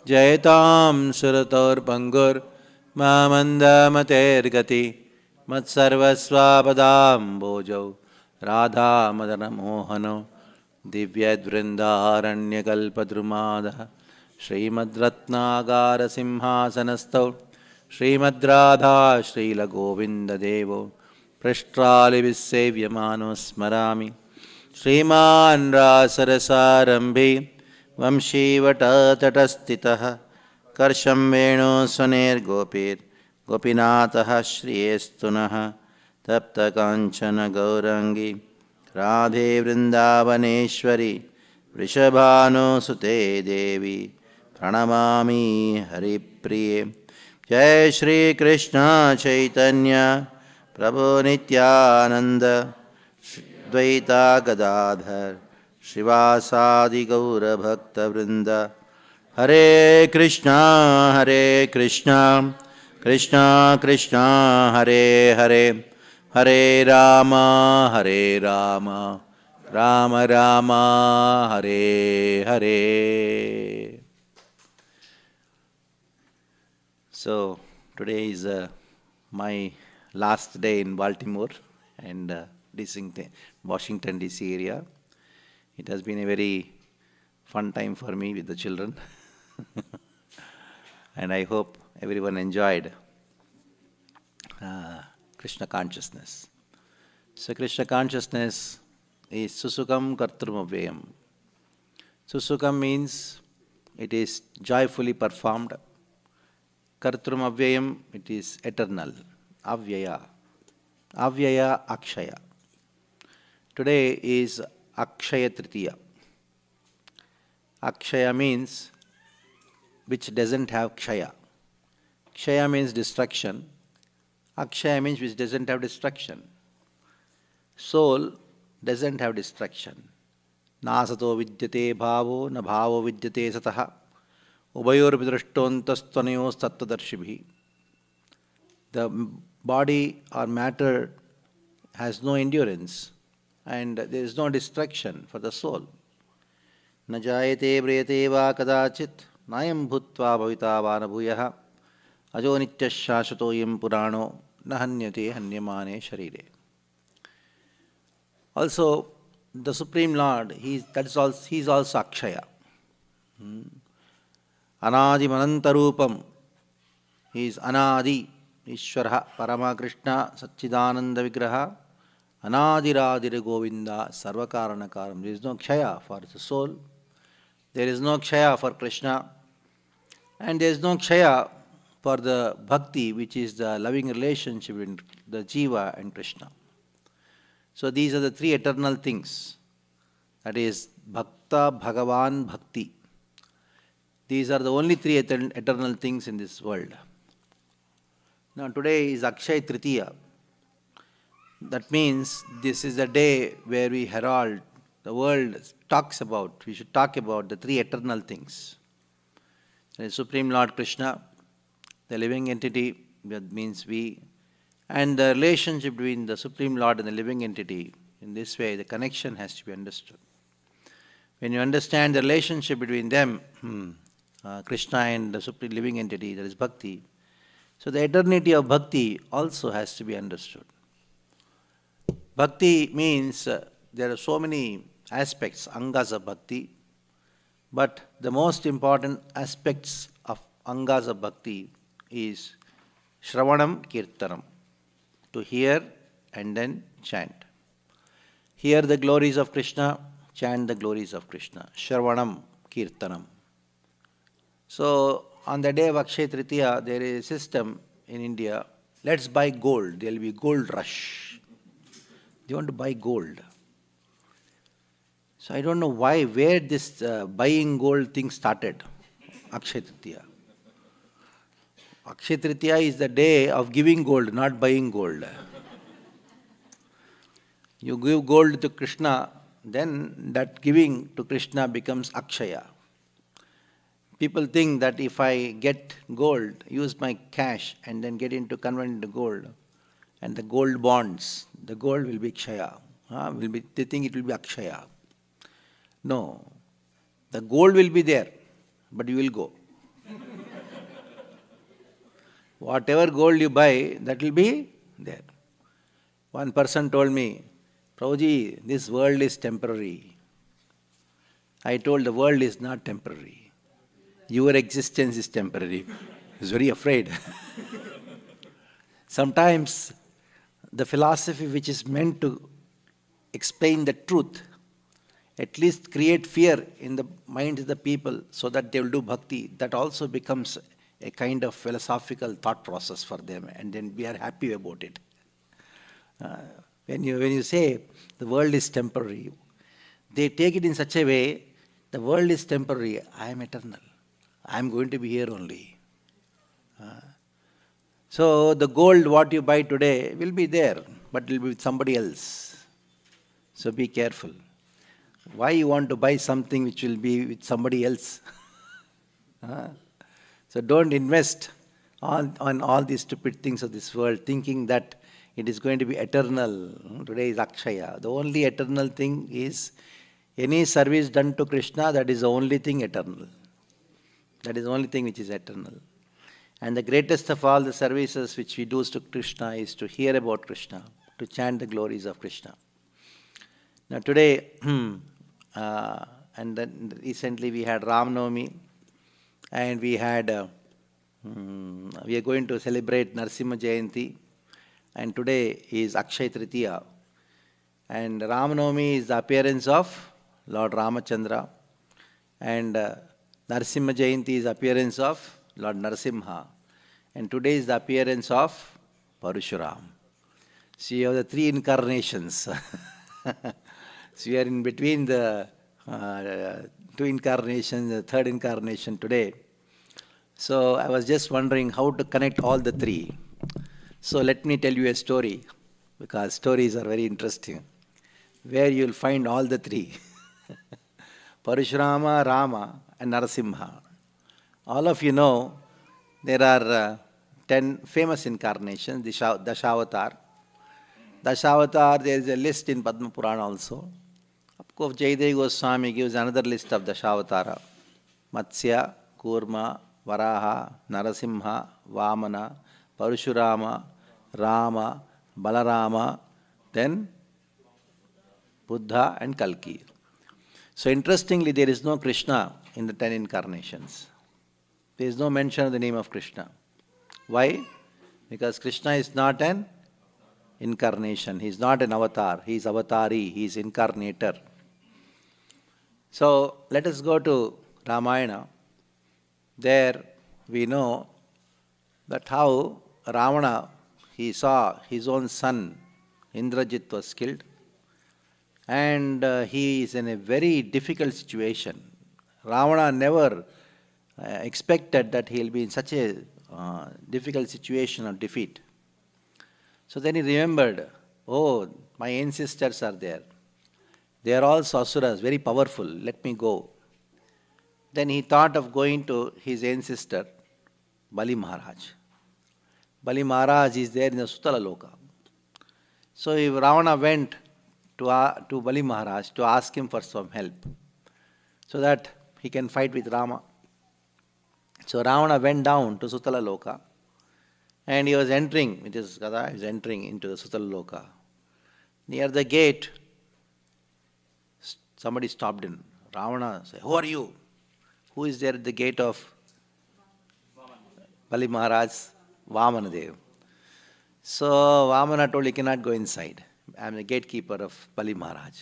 Speaker 7: जयतां सुरतोर्पङ्गुर्ममन्दमतेर्गति मत्सर्वस्वापदाम्बोजौ राधामदनमोहनो दिव्यद्वृन्दारण्यकल्पद्रुमादः श्रीमद्रत्नागारसिंहासनस्थौ श्रीमद्राधा श्रीलगोविन्ददेवो पृष्ट्रालिभिस्सेव्यमानो स्मरामि। श्रीमान् रासरसारम्भे वंशीवटतटस्थितः कर्षं वेणुस्वनेर्गोपीर्गोपीनाथः श्रियेस्तु नः। तप्तकाञ्चन गौराङ्गी राधे वृन्दावनेश्वरी वृषभानुसुते देवी प्रणमामि हरिप्रिये। जय श्री कृष्ण चैतन्य प्रभु Nityanand Dvaita Gadadhar श्रीवासादि गौरभक्तवृंद। Hare Krishna, Krishna Krishna, Hare Hare, Hare Rama, Rama Rama, Hare Hare. So today is my last day in Baltimore and Washington DC area. It has been a very fun time for me with the children. And I hope everyone enjoyed Krishna consciousness. So Krishna consciousness is Susukam Kartrum Avyayam. Susukam means it is joyfully performed. Kartrum Avyayam, it is eternal. Avyaya. Avyaya Akshaya. Today is Akshaya Tritiya. Akshaya means which doesn't have Kshaya. Kshaya means destruction. Akshaya means which doesn't have destruction. Soul doesn't have destruction. Nasato vidyate bhavo, na bhavo vidyate sataha. Ubayor vidrashtontastvanayo sattvadarshibhi. The body or matter has no endurance and there is no destruction for the soul. Na jayate briyate va kadachit nayam bhutva bhavita vanabhuyah ajo nityashashatoyam purano nahanyate hanyamane sharire. Also, the Supreme Lord, he is also Akshaya. Anadi manantarupam. He is Anadi, Ishvara, Parama Krishna, Satchidananda Vigraha, Anadiradira Govinda, Sarvakaranakaram. There is no Kshaya for the soul. There is no Kshaya for Krishna. And there is no Kshaya for the Bhakti, which is the loving relationship between the Jiva and Krishna. So these are the three eternal things. That is Bhakta, Bhagavan, Bhakti. These are the only three eternal things in this world. Now today is Akshaya Tritiya. That means this is the day where we herald, the world talks about, we should talk about the three eternal things. The Supreme Lord Krishna, the living entity, that means we, and the relationship between the Supreme Lord and the living entity. In this way, the connection has to be understood. When you understand the relationship between them, Krishna and the Supreme Living Entity, that is Bhakti, so the eternity of Bhakti also has to be understood. Bhakti means there are so many aspects, angas of Bhakti, but the most important aspects of angas of Bhakti is Shravanam Kirtanam, to hear and then chant. Hear the glories of Krishna, chant the glories of Krishna. Shravanam Kirtanam. So on the day of Akshaya Tritiya, there is a system in India, let's buy gold. There will be gold rush. They want to buy gold. So I don't know where this buying gold thing started, Akshaya Tritiya. Akshaya Tritiya is the day of giving gold, not buying gold. You give gold to Krishna, then that giving to Krishna becomes Akshaya. People think that if I get gold, use my cash and then get into convert into gold, and the gold bonds, the gold will be Kshaya. They think it will be Akshaya. No, the gold will be there, but you will go. Whatever gold you buy, that will be there. One person told me, Prabhuji, this world is temporary. I told the world is not temporary. Your existence is temporary. He was very afraid. Sometimes the philosophy which is meant to explain the truth, at least create fear in the minds of the people so that they will do bhakti, that also becomes a kind of philosophical thought process for them, and then we are happy about it. When you say the world is temporary, they take it in such a way, the world is temporary, I am eternal. I am going to be here only. So the gold what you buy today will be there, but it will be with somebody else. So be careful. Why you want to buy something which will be with somebody else? So don't invest on all these stupid things of this world, thinking that it is going to be eternal. Today is Akshaya. The only eternal thing is any service done to Krishna, that is the only thing eternal. That is the only thing which is eternal. And the greatest of all the services which we do to Krishna is to hear about Krishna, to chant the glories of Krishna. Now today, and then recently we had Ram Navami, and we are going to celebrate Narasimha Jayanti, and today is Akshay Tritiya. And Ram Navami is the appearance of Lord Ramachandra, and Narasimha Jayanti is the appearance of Lord Narasimha, and today is the appearance of Parashuram. So you have the three incarnations. So we are in between the two incarnations, the third incarnation today. So I was just wondering how to connect all the three. So let me tell you a story, because stories are very interesting, where you will find all the three. Parashurama, Rama and Narasimha. All of you know there are 10 famous incarnations, Dashavatar. Dashavatar, there is a list in Padma Purana also. Of course, Jayadeva Goswami gives another list of Dashavatara. Matsya, Kurma, Varaha, Narasimha, Vamana, Parashurama, Rama, Balarama, then Buddha and Kalki. So interestingly, there is no Krishna in the 10 incarnations. There is no mention of the name of Krishna. Why? Because Krishna is not an incarnation. He is not an avatar. He is avatari. He is incarnator. So let us go to Ramayana. There we know that how Ravana, he saw his own son Indrajit was killed, and he is in a very difficult situation. Ravana never expected that he will be in such a difficult situation of defeat. So then he remembered, oh, my ancestors are there. They are also asuras, very powerful. Let me go. Then he thought of going to his ancestor, Bali Maharaj. Bali Maharaj is there in the Sutala Loka. So if Ravana went to Bali Maharaj to ask him for some help, so that he can fight with Rama. So Ravana went down to Sutala Loka, and he was entering with his Gada, he was entering into the Sutala Loka. Near the gate, somebody stopped him. Ravana said, who are you? Who is there at the gate of Bali Maharaj? Vamana Dev. So Vamana told, he cannot go inside. I am the gatekeeper of Bali Maharaj.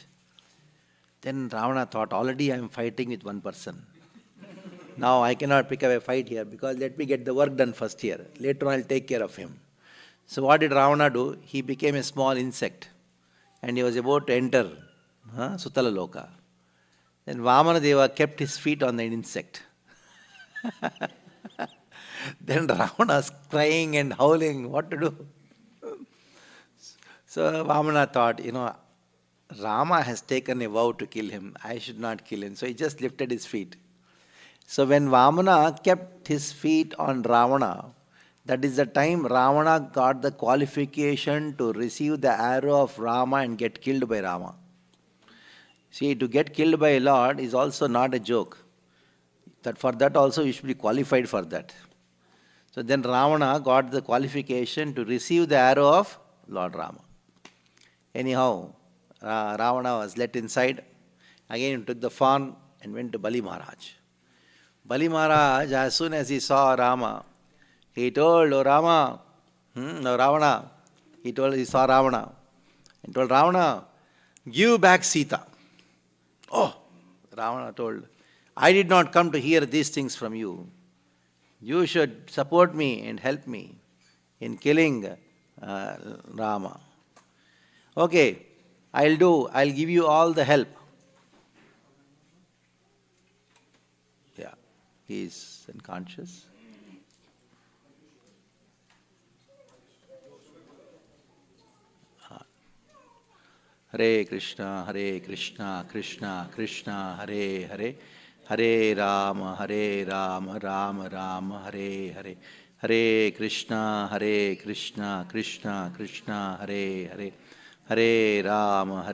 Speaker 7: Then Ravana thought, already I am fighting with one person. Now I cannot pick up a fight here, because let me get the work done first here. Later on I will take care of him. So what did Ravana do? He became a small insect, and he was about to enter Sutala Loka. Then Vamana Deva kept his feet on the insect. Then Ravana was crying and howling, what to do? So Vamana thought, Rama has taken a vow to kill him. I should not kill him. So he just lifted his feet. So when Vamana kept his feet on Ravana, that is the time Ravana got the qualification to receive the arrow of Rama and get killed by Rama. See, to get killed by a Lord is also not a joke. That for that also you should be qualified for that. So then Ravana got the qualification to receive the arrow of Lord Rama. Anyhow, Ravana was let inside. Again he took the fawn and went to Bali Maharaj. Bali Maharaj, as soon as he saw Rama, he told, oh Rama, Ravana, he saw Ravana, and told Ravana, give back Sita. Oh, Ravana told, I did not come to hear these things from you. You should support me and help me in killing Rama. Okay, I'll give you all the help. Yeah, he is unconscious. Hare Krishna, Krishna Krishna, Hare Hare, Hare Rama, Rama Rama, Hare Hare. Hare Krishna, Krishna Krishna, Hare Hare. Hare Rama,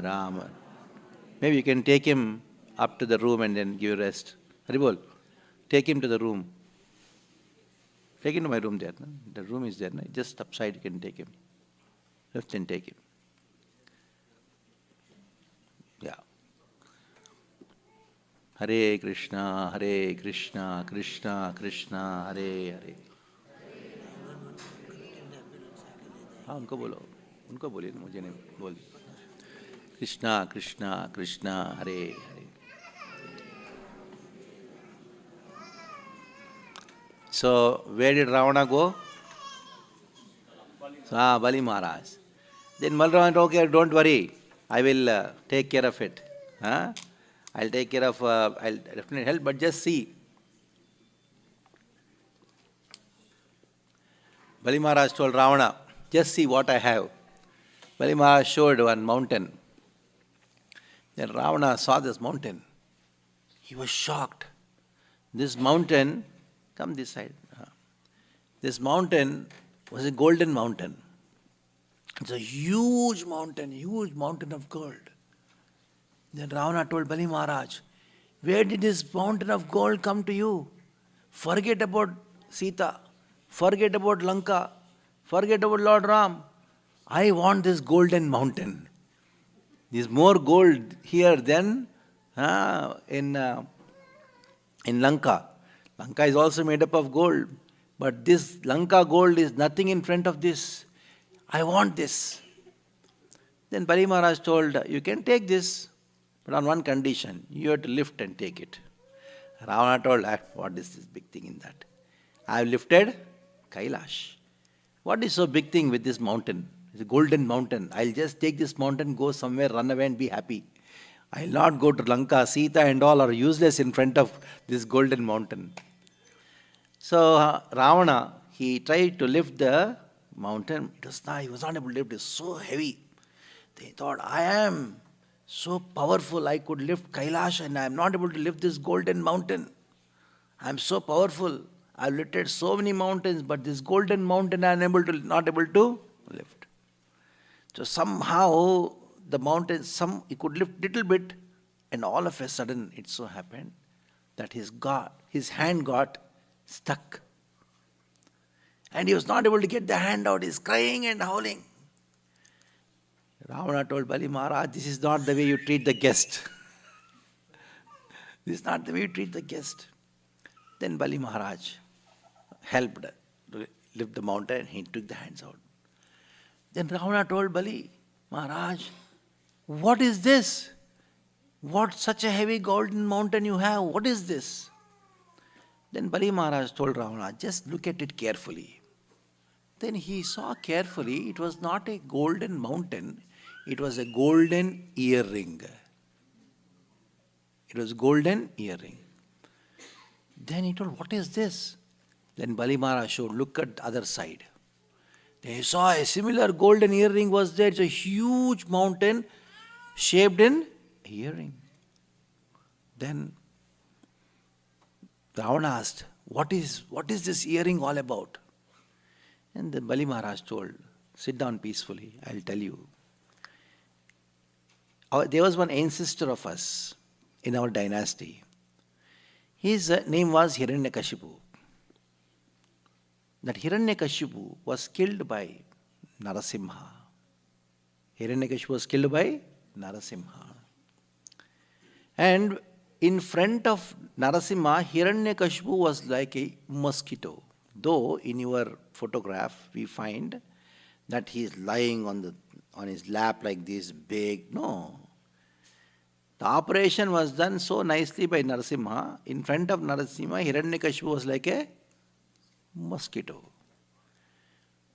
Speaker 7: Rama. Maybe you can take him up to the room and then give rest. Haribol, take him to the room. Take him to my room there. No? The room is there. No? Just upside you can take him. Lift and take him. Yeah. Hare Krishna, Krishna Krishna, Hare Hare. हाँ उनको बोलो, उनको बोलिए, मुझे नहीं बोल. Krishna Krishna, Hare Hare. So where did Ravana go? Bali Maharaj. Then Malravana told, okay, don't worry, I will take care of it. I'll take care of, I'll definitely help, but just see. Bali Maharaj told Ravana, just see what I have. Bali Maharaj showed one mountain. Then Ravana saw this mountain. He was shocked. This mountain, come this side. This mountain was a golden mountain. It's a huge mountain of gold. Then Ravana told Bali Maharaj, where did this mountain of gold come to you? Forget about Sita, forget about Lanka, forget about Lord Ram. I want this golden mountain. There's more gold here than in Lanka. Lanka is also made up of gold. But this Lanka gold is nothing in front of this. I want this. Then Bali Maharaj told, you can take this, but on one condition, you have to lift and take it. Ravana told, what is this big thing in that? I have lifted Kailash. What is so big thing with this mountain? It's a golden mountain. I'll just take this mountain, go somewhere, run away and be happy. I'll not go to Lanka. Sita and all are useless in front of this golden mountain. So Ravana, he tried to lift the mountain. He was not able to lift it. It was so heavy. They thought, I am so powerful. I could lift Kailash and I am not able to lift this golden mountain. I am so powerful. I've lifted so many mountains, but this golden mountain I am not able to lift. So somehow the mountain, he could lift little bit, and all of a sudden it so happened that his hand got stuck. And he was not able to get the hand out. He's crying and howling. Ravana told Bali Maharaj, this is not the way you treat the guest. This is not the way you treat the guest. Then Bali Maharaj helped to lift the mountain. He took the hands out. Then Ravana told Bali Maharaj, what is this? What such a heavy golden mountain you have? What is this? Then Bali Maharaj told Ravana, just look at it carefully. Then he saw carefully, it was not a golden mountain, it was a golden earring. It was golden earring. Then he told, what is this? Then Bali Maharaj showed, look at the other side. Then he saw a similar golden earring was there. It's a huge mountain shaped in earring. Then Ravana asked, what is this earring all about? And the Bali Maharaj told, sit down peacefully, I'll tell you. There was one ancestor of us in our dynasty. His name was Hiranyakashipu. That Hiranyakashipu was killed by Narasimha. Hiranyakashipu was killed by Narasimha. And in front of Narasimha, Hiranyakashipu was like a mosquito. Though in your photograph we find that he is lying on his lap like this big. No. The operation was done so nicely by Narasimha. In front of Narasimha, Hiranyakashipu was like a mosquito.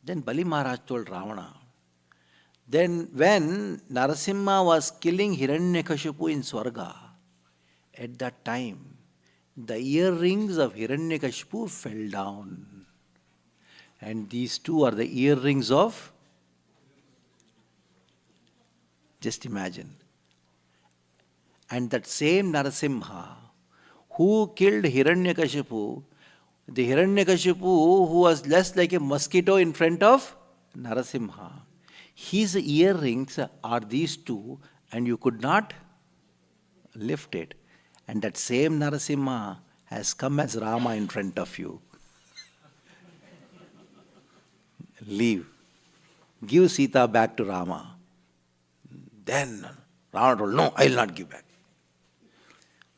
Speaker 7: Then Bali Maharaj told Ravana. Then when Narasimha was killing Hiranyakashipu in Swarga, at that time, the earrings of Hiranyakashipu fell down. And these two are the earrings of, just imagine, And that same Narasimha who killed Hiranyakashipu, the Hiranyakashipu who was just like a mosquito in front of Narasimha, his earrings are these two, and you could not lift it. And that same Narasimha has come as Rama in front of you. Leave. Give Sita back to Rama. Then Rama told, no, I will not give back.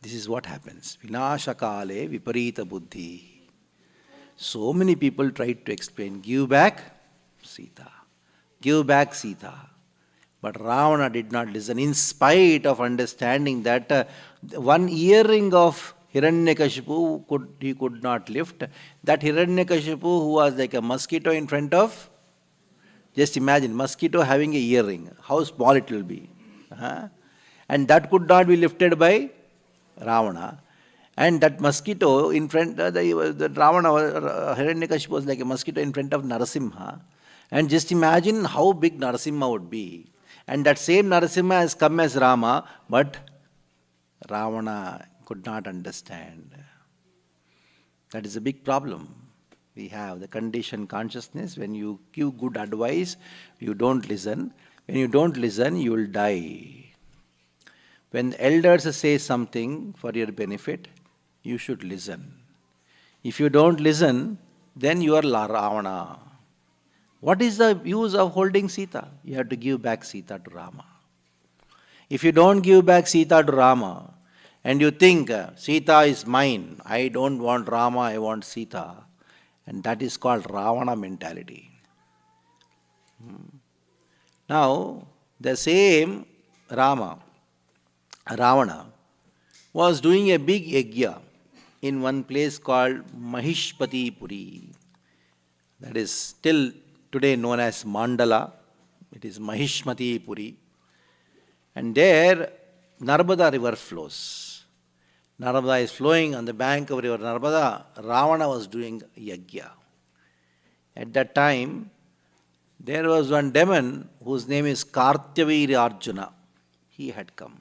Speaker 7: This is what happens. Vinashakale viparita buddhi. So many people tried to explain, give back Sita. Give back Sita. But Ravana did not listen, in spite of understanding that one earring of Hiranyakashipu he could not lift. That Hiranyakashipu who was like a mosquito in front of, just imagine, mosquito having a earring, how small it will be. And that could not be lifted by Ravana. And that mosquito in front, the Ravana, Hiranyakashipu was like a mosquito in front of Narasimha. And just imagine how big Narasimha would be. And that same Narasimha has come as Rama, but Ravana could not understand. That is a big problem. We have the conditioned consciousness. When you give good advice, you don't listen. When you don't listen, you will die. When elders say something for your benefit, you should listen. If you don't listen, then you are Ravana. What is the use of holding Sita? You have to give back Sita to Rama. If you don't give back Sita to Rama, and you think Sita is mine, I don't want Rama, I want Sita, and that is called Ravana mentality. Now, the same Ravana was doing a big yajna in one place called Mahishpati Puri. That is still today known as Mandala. It is Mahishmati Puri. And there Narmada river flows. Narmada is flowing on the bank of river Narmada. Ravana was doing yajna. At that time, there was one demon whose name is Kartyavira Arjuna. He had come.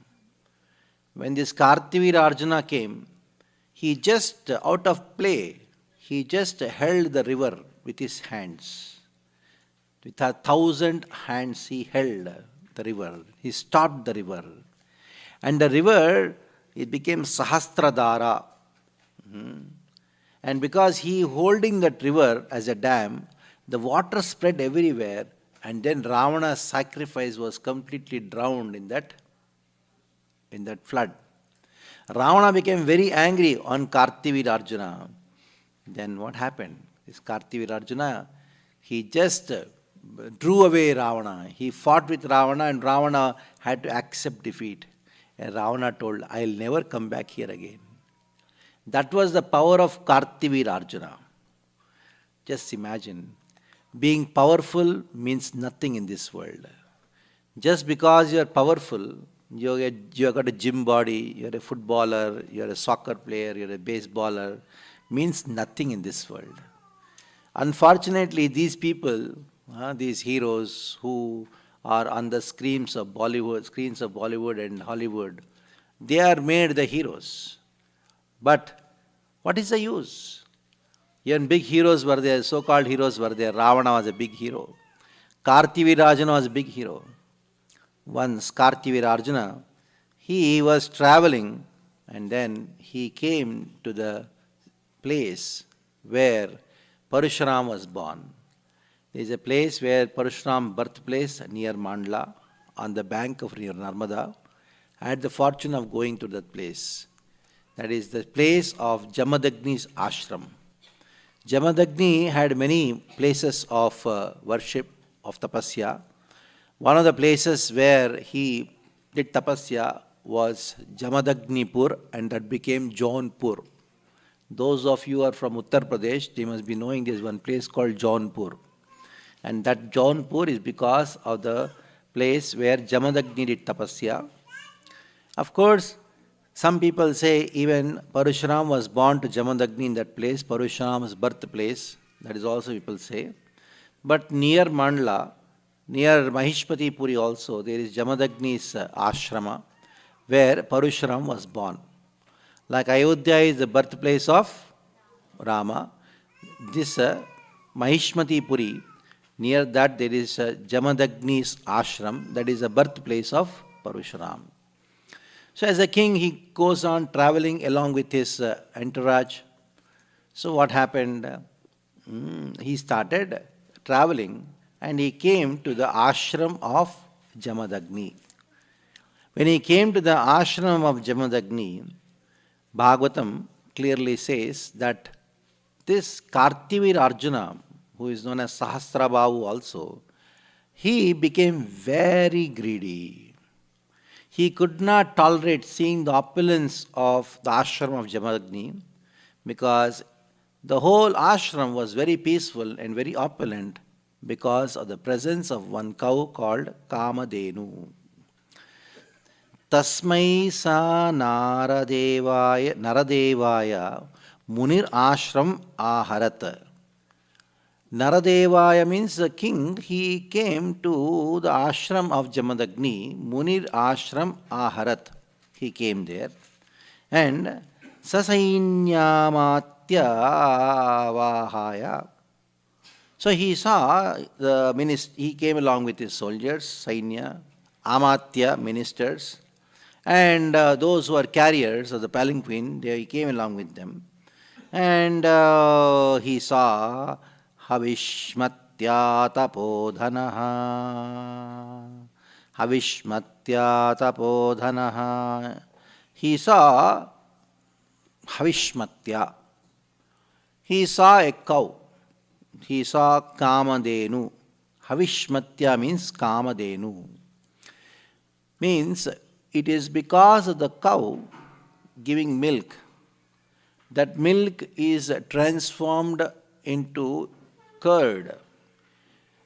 Speaker 7: When this Kartyavira Arjuna came, he just, out of play, he just held the river with his hands. With 1,000 hands he held the river. He stopped the river. And the river, it became Sahasradhara. And because he holding that river as a dam, the water spread everywhere, and then Ravana's sacrifice was completely drowned in that flood. Ravana became very angry on Kartyavira Arjuna. Then what happened? This Kartyavira Arjuna, he just drew away Ravana. He fought with Ravana, and Ravana had to accept defeat. And Ravana told, I'll never come back here again. That was the power of Kartyavira Arjuna. Just imagine, being powerful means nothing in this world. Just because you are powerful, you got a gym body, you are a footballer, you are a soccer player, you are a baseballer, means nothing in this world. Unfortunately, these people, these heroes who are on the screens of Bollywood and Hollywood, they are made the heroes. But what is the use? Even big heroes were there, so-called heroes were there. Ravana was a big hero. Kartyavira Arjuna was a big hero. Once Kartyavira Arjuna, he was traveling, and then he came to the place where Parashuram was born. There is a place where Parashuram birthplace near Mandla, on the bank of near Narmada. I had the fortune of going to that place. That is the place of Jamadagni's ashram. Jamadagni had many places of worship, of tapasya. One of the places where he did tapasya was Jamadagnipur, and that became Jaunpur. Those of you who are from Uttar Pradesh, they must be knowing there is one place called Jaunpur. And that Jaunpur is because of the place where Jamadagni did tapasya. Of course, some people say even Parashuram was born to Jamadagni in that place, Parashuram's birthplace. That is also people say. But near Mandla, near Mahishpati Puri also, there is Jamadagni's ashrama. where Parashuram was born. Like Ayodhya is the birthplace of Rama, this Mahishmati Puri, near that there is Jamadagni's ashram, that is the birthplace of Parashuram. So as a king, he goes on traveling along with his entourage. So what happened? He started traveling and he came to the ashram of Jamadagni. When he came to the ashram of Jamadagni, Bhagavatam clearly says that this Kartivir Arjuna, who is known as Sahasrabahu also, he became very greedy. He could not tolerate seeing the opulence of the ashram of Jamadagni because the whole ashram was very peaceful and very opulent because of the presence of one cow called Kamadenu. Tasmai sa Naradevaya Munir ashram aharat. Naradevaya means the king, he came to the ashram of Jamadagni, Munir ashram aharat. He came there and Sasainyamatyavahaya. So he saw he came along with his soldiers, Sainya, Amatya, ministers, and those who are carriers of the palanquin, he came along with them. And he saw Havishmatya tapodhanaha. Havishmatya tapodhanaha. He saw Havishmatya. He saw a cow. He saw Kamadenu. Havishmatya means Kamadenu. Means it is because of the cow giving milk. That milk is transformed into curd.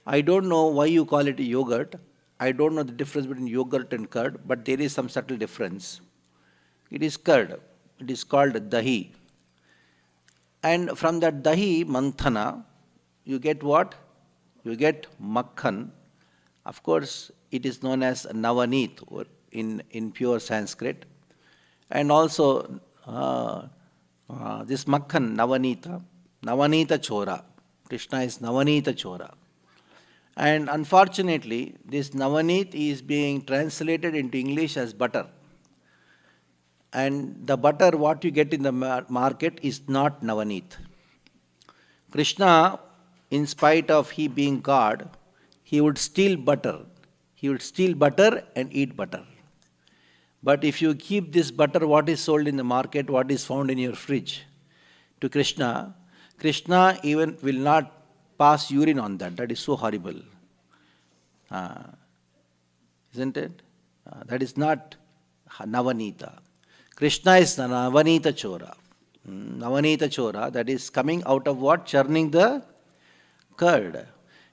Speaker 7: I don't know why you call it yogurt. I don't know the difference between yogurt and curd, but there is some subtle difference. It is curd. It is called dahi. And from that dahi, manthana, you get what? You get makhan. Of course, it is known as navaneet in pure Sanskrit. And also this makhan, Navanita Chora. Krishna is Navanita Chora. And unfortunately, this Navaneet is being translated into English as butter. And the butter, what you get in the market, is not Navaneet. Krishna, in spite of he being God, he would steal butter. He would steal butter and eat butter. But if you keep this butter, what is sold in the market, what is found in your fridge, to Krishna, Krishna even will not pass urine on that. That is so horrible. Isn't it? That is not Navanita. Krishna is Navanita Chora. Navanita Chora, that is coming out of what? Churning the curd.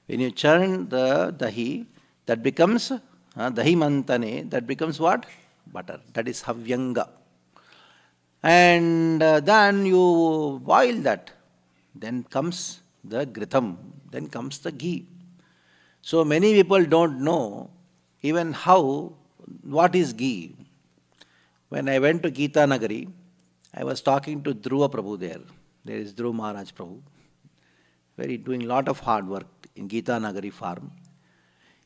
Speaker 7: When you churn the dahi, that becomes dahi mantane, that becomes what? Butter. That is havyanga. And then you boil that. Then comes the gritham. Then comes the ghee. So many people don't know even what is ghee. When I went to Gita Nagari, I was talking to Dhruva Prabhu there. There is Dhruva Maharaj Prabhu. Doing a lot of hard work in Gita Nagari farm.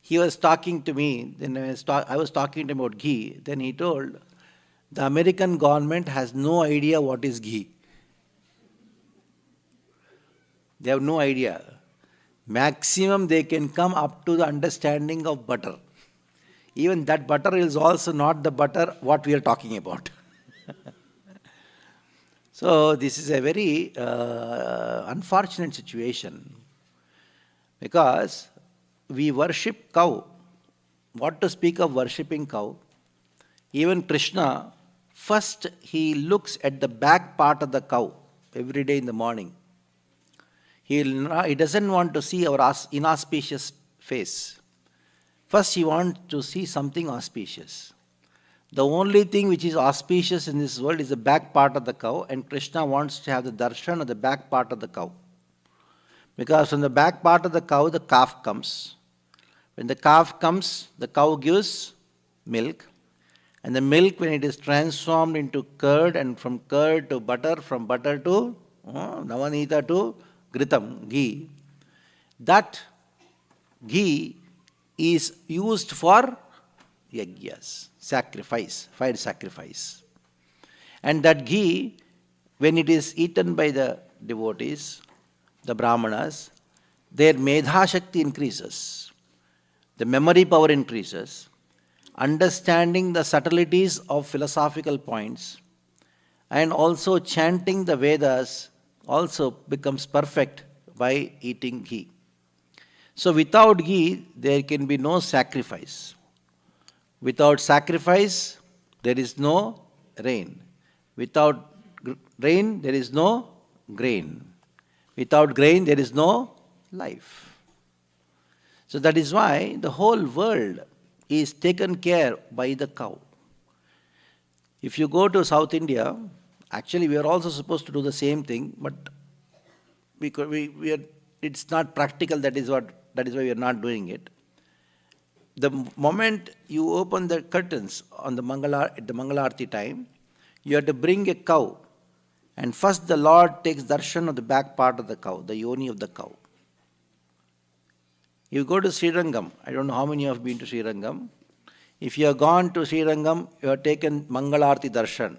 Speaker 7: He was talking to me, then I was talking to him about ghee. Then he told, the American government has no idea what is ghee. They have no idea. Maximum they can come up to the understanding of butter. Even that butter is also not the butter what we are talking about. So this is a very unfortunate situation because we worship cow. What to speak of worshipping cow? Even Krishna, first he looks at the back part of the cow every day in the morning. He doesn't want to see our inauspicious face. First he wants to see something auspicious. The only thing which is auspicious in this world is the back part of the cow, and Krishna wants to have the darshan of the back part of the cow. Because from the back part of the cow, the calf comes. When the calf comes, the cow gives milk. And the milk, when it is transformed into curd, and from curd to butter, from butter to navanita to gritam, ghee, that ghee is used for yagyas, sacrifice, fire sacrifice. And that ghee, when it is eaten by the devotees, the brahmanas, their medha shakti increases, the memory power increases, understanding the subtleties of philosophical points, and also chanting the Vedas also becomes perfect by eating ghee. So without ghee, there can be no sacrifice. Without sacrifice, there is no rain. Without rain, there is no grain. Without grain, there is no life. So that is why the whole world is taken care by the cow. If you go to South India, actually we are also supposed to do the same thing, but it's not practical. That is why we are not doing it. The moment you open the curtains on the at the Mangalarti time, you have to bring a cow, and first the Lord takes darshan of the back part of the cow, the yoni of the cow. You go to Srirangam. I don't know how many have been to Srirangam. If you have gone to Srirangam, you have taken Mangalarti darshan.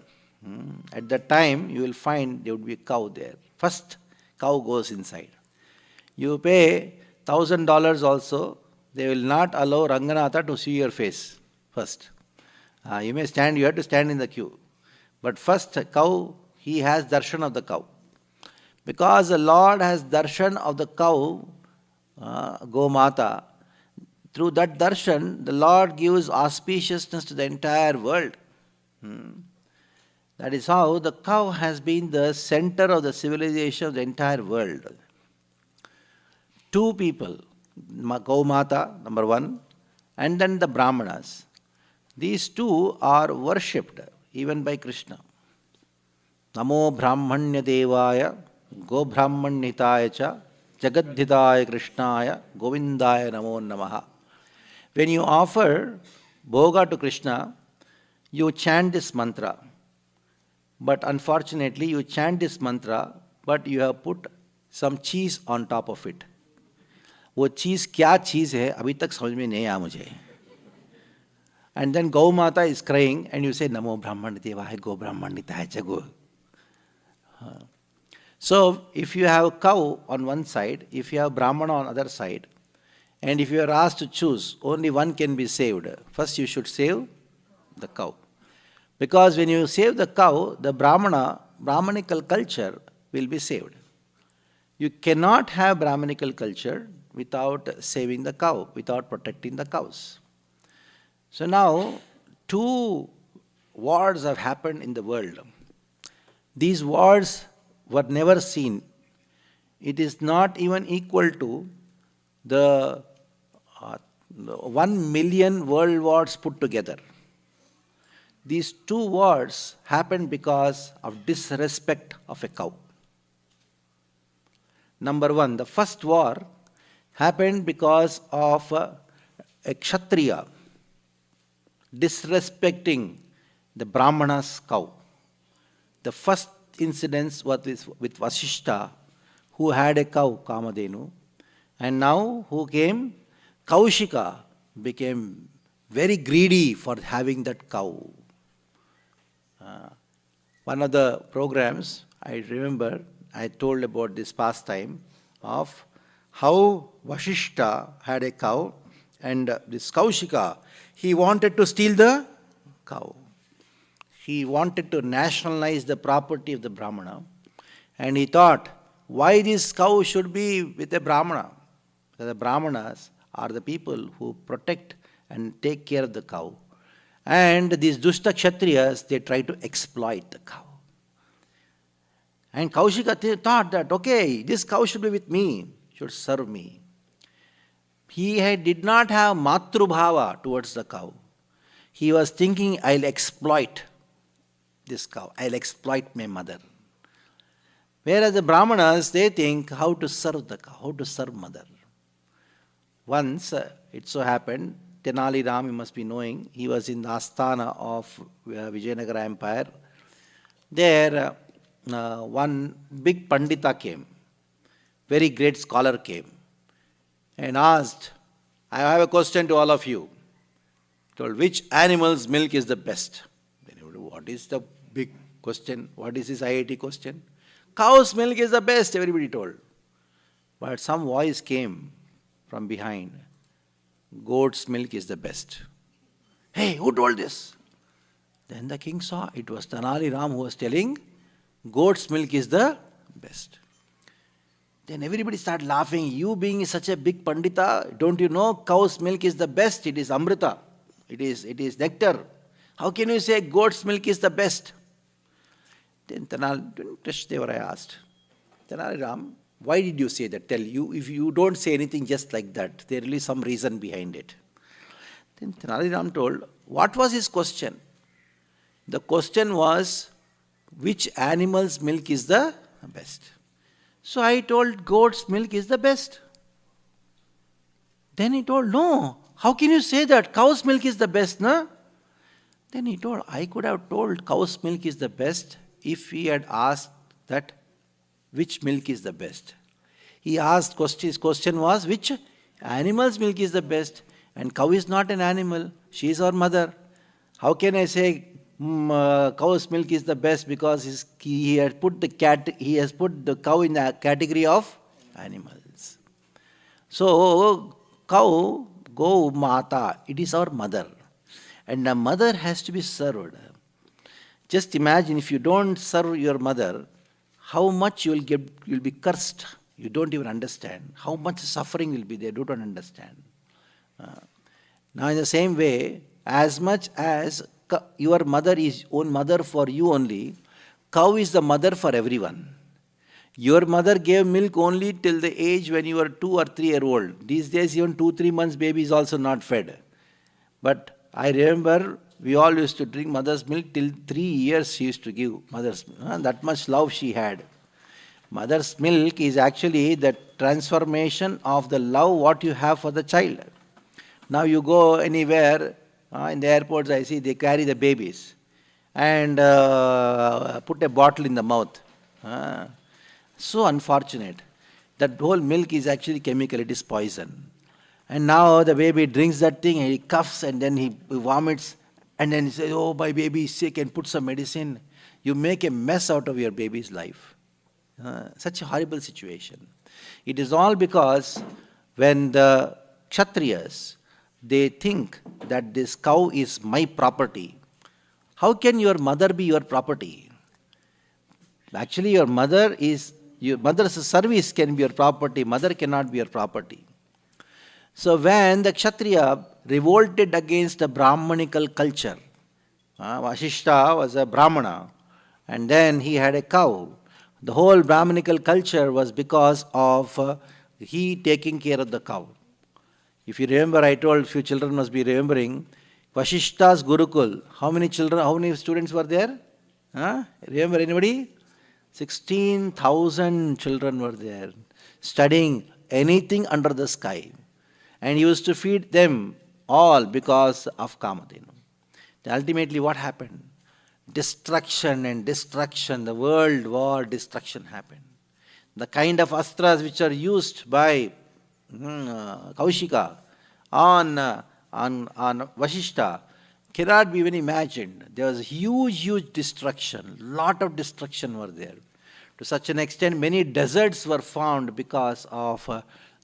Speaker 7: At that time, you will find there would be a cow there. First, cow goes inside. You pay $1,000 also. They will not allow Ranganatha to see your face first. You have to stand in the queue. But first, cow, he has darshan of the cow. Because the Lord has darshan of the cow, Go-Mata, through that darshan, the Lord gives auspiciousness to the entire world. That is how the cow has been the center of the civilization of the entire world. Two people, Go-Mata, number one, and then the Brahmanas. These two are worshipped even by Krishna. Namo Brāhmaṇa-Devāya, Go-Brāhmaṇa-Hitāya cha, Jagadhitaya Krishnaya, Govindaya Namo Namaha. When you offer bhoga to Krishna, you chant this mantra. But unfortunately, you chant this mantra, but you have put some cheese on top of it. वो चीज़ क्या चीज़ है अभी तक समझ में नहीं आया मुझे. And then Gau Mata is crying, and you say, Namo Brāhmaṇa-Devāya, Go-Brāhmaṇa-Hitāya cha Go. So, if you have cow on one side, if you have Brahmana on other side, and if you are asked to choose, only one can be saved. First, you should save the cow. Because when you save the cow, the Brahmanical culture will be saved. You cannot have Brahmanical culture without saving the cow, without protecting the cows. So now, two wars have happened in the world. These wars were never seen. It is not even equal to the 1 million world wars put together. These two wars happened because of disrespect of a cow. Number one, the first war happened because of a Kshatriya disrespecting the Brahmana's cow. The first incident was with Vasishta, who had a cow, Kamadhenu, and now who came, Kaushika became very greedy for having that cow. One of the programs, I remember, I told about this pastime of how Vasishta had a cow, and this Kaushika, he wanted to steal the cow. He wanted to nationalize the property of the Brahmana, and he thought, why this cow should be with a Brahmana? Because the Brahmanas are the people who protect and take care of the cow. And these Dushta Kshatriyas, they try to exploit the cow. And Kaushika thought that, okay, this cow should be with me, should serve me. He did not have matrubhava towards the cow. He was thinking, I'll exploit this cow. I'll exploit my mother. Whereas the Brahmanas, they think how to serve the cow, how to serve mother. Once, it so happened, Tenali Ram, you must be knowing, he was in the Asthana of Vijayanagara Empire. There, one big Pandita came, very great scholar came, and asked, I have a question to all of you. He told, which animal's milk is the best? Then he would, what is the big question? What is this IIT question? Cow's milk is the best, everybody told. But some voice came from behind. Goat's milk is the best. Hey, who told this? Then the king saw it was Tenali Ram who was telling, goat's milk is the best. Then everybody started laughing. You being such a big Pandita, don't you know cow's milk is the best? It is Amrita. It is nectar. How can you say goat's milk is the best? Then Teshdevara asked, Tenali Ram, why did you say that? Tell you, if you don't say anything just like that, there will be some reason behind it. Then Tenali Ram told, what was his question? The question was, which animal's milk is the best? So I told, goat's milk is the best. Then he told, no, how can you say that? Cow's milk is the best, no? Then he told, I could have told cow's milk is the best if he had asked that which milk is the best. He asked, his question was, which animal's milk is the best? And cow is not an animal, she is our mother. How can I say cow's milk is the best because he has put the cow in the category of animals. So cow, Go Mata, it is our mother. And the mother has to be served. Just imagine if you don't serve your mother, how much you will be cursed. You don't even understand. How much suffering will be there, you don't understand. Now in the same way, as much as your mother is own mother for you only, cow is the mother for everyone. Your mother gave milk only till the age when you were 2 or 3 years old. These days even 2-3 months baby is also not fed. But I remember we all used to drink mother's milk till 3 years she used to give mother's milk. That much love she had. Mother's milk is actually the transformation of the love what you have for the child. Now you go anywhere, in the airports I see they carry the babies and put a bottle in the mouth. So unfortunate. That whole milk is actually chemical, it is poison. And now the baby drinks that thing and he coughs and then he vomits and then he says, oh, my baby is sick and put some medicine. You make a mess out of your baby's life. Such a horrible situation. It is all because when the Kshatriyas, they think that this cow is my property. How can your mother be your property? Actually, your mother's service can be your property. Mother cannot be your property. So when the Kshatriya revolted against the Brahmanical culture, Vasishta was a Brahmana, and then he had a cow. The whole Brahmanical culture was because of he taking care of the cow. If you remember, I told few children must be remembering, Vasishta's Gurukul, how many students were there? Remember anybody? 16,000 children were there, studying anything under the sky. And he used to feed them all because of Kamadhenu. Ultimately what happened? Destruction and destruction, the world war destruction happened. The kind of astras which are used by Kaushika on Vasishta cannot be even imagined. There was huge destruction, lot of destruction were there. To such an extent, many deserts were found because of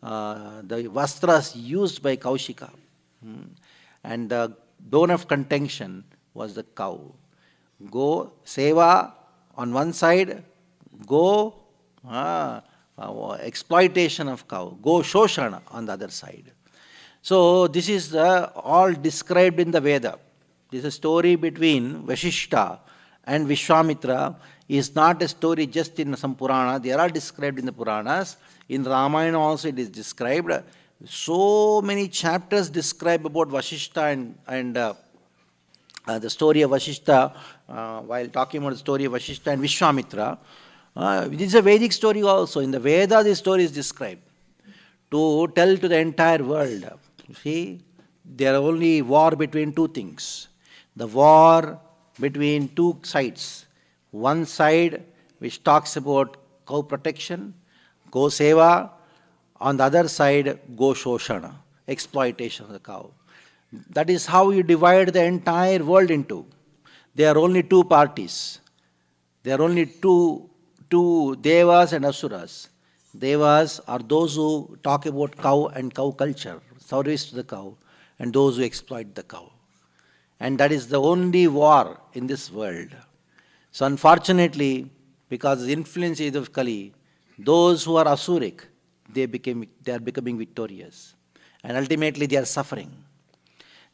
Speaker 7: the vastras used by Kaushika. And the bone of contention was the cow. Go, seva on one side, go, exploitation of cow, go shoshana on the other side. So this is all described in the Veda. This is a story between Vasishta and Vishwamitra. Is not a story just in some Purana. They are all described in the Puranas. In Ramayana also it is described. So many chapters describe about Vasishta and the story of Vasishta, while talking about the story of Vasishta and Vishwamitra. This is a Vedic story also. In the Veda, this story is described to tell to the entire world. See, there are only war between two things. The war between two sides. One side which talks about cow protection, go seva. On the other side, go shoshana, exploitation of the cow. That is how you divide the entire world into. There are only two parties. There are only two devas and asuras. Devas are those who talk about cow and cow culture, service to the cow, and those who exploit the cow. And that is the only war in this world. So unfortunately, because of the influence of Kali, those who are asuric, they are becoming victorious. And ultimately they are suffering.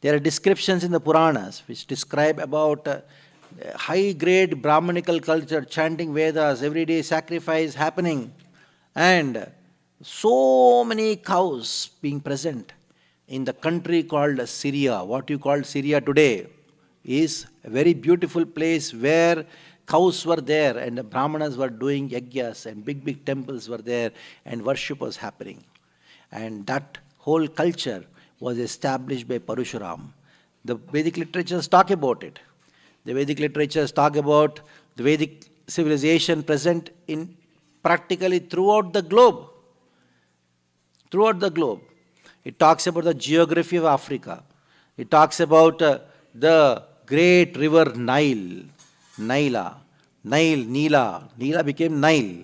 Speaker 7: There are descriptions in the Puranas which describe about high-grade Brahmanical culture, chanting Vedas, everyday sacrifice happening, and so many cows being present in the country called Syria. What you call Syria today is a very beautiful place where cows were there and the Brahmanas were doing yagyas and big temples were there and worship was happening. And that whole culture was established by Parashuram. The Vedic literatures talk about it. The Vedic literatures talk about the Vedic civilization present in practically throughout the globe. Throughout the globe. It talks about the geography of Africa. It talks about the great river Nile. Nila. Neela became Nile.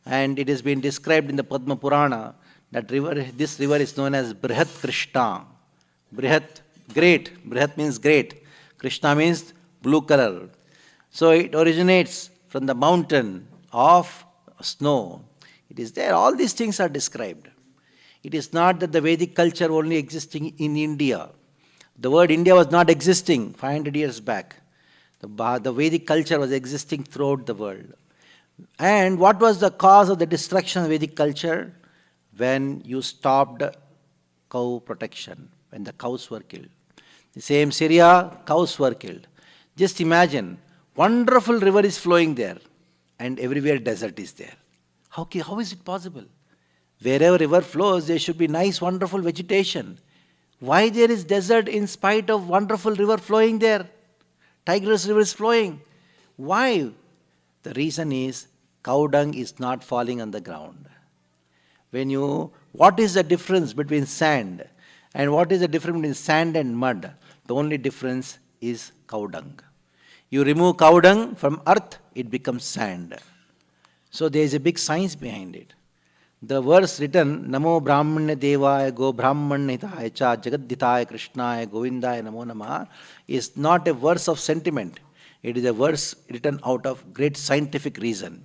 Speaker 7: And it has been described in the Padma Purana that this river is known as Brihat Krishna. Brihat, great. Brihat means great. Krishna means blue color. So it originates from the mountain of snow. It is there. All these things are described. It is not that the Vedic culture only existing in India. The word India was not existing 500 years back. The Vedic culture was existing throughout the world. And what was the cause of the destruction of Vedic culture? When you stopped cow protection, when the cows were killed. The same Syria, cows were killed. Just imagine, wonderful river is flowing there and everywhere desert is there. How is it possible? Wherever river flows, there should be nice, wonderful vegetation. Why there is desert in spite of wonderful river flowing there? Tigris river is flowing. Why? The reason is cow dung is not falling on the ground. What is the difference between sand and what is the difference between sand and mud? The only difference is cow dung. You remove cow dung from earth, it becomes sand. So there is a big science behind it. The verse written, Namo Brahmana-Devaya Go-Brāhmaṇa-Hitāya cha Jagadhitaya Krishnaya Govindaya Namo Namah is not a verse of sentiment. It is a verse written out of great scientific reason.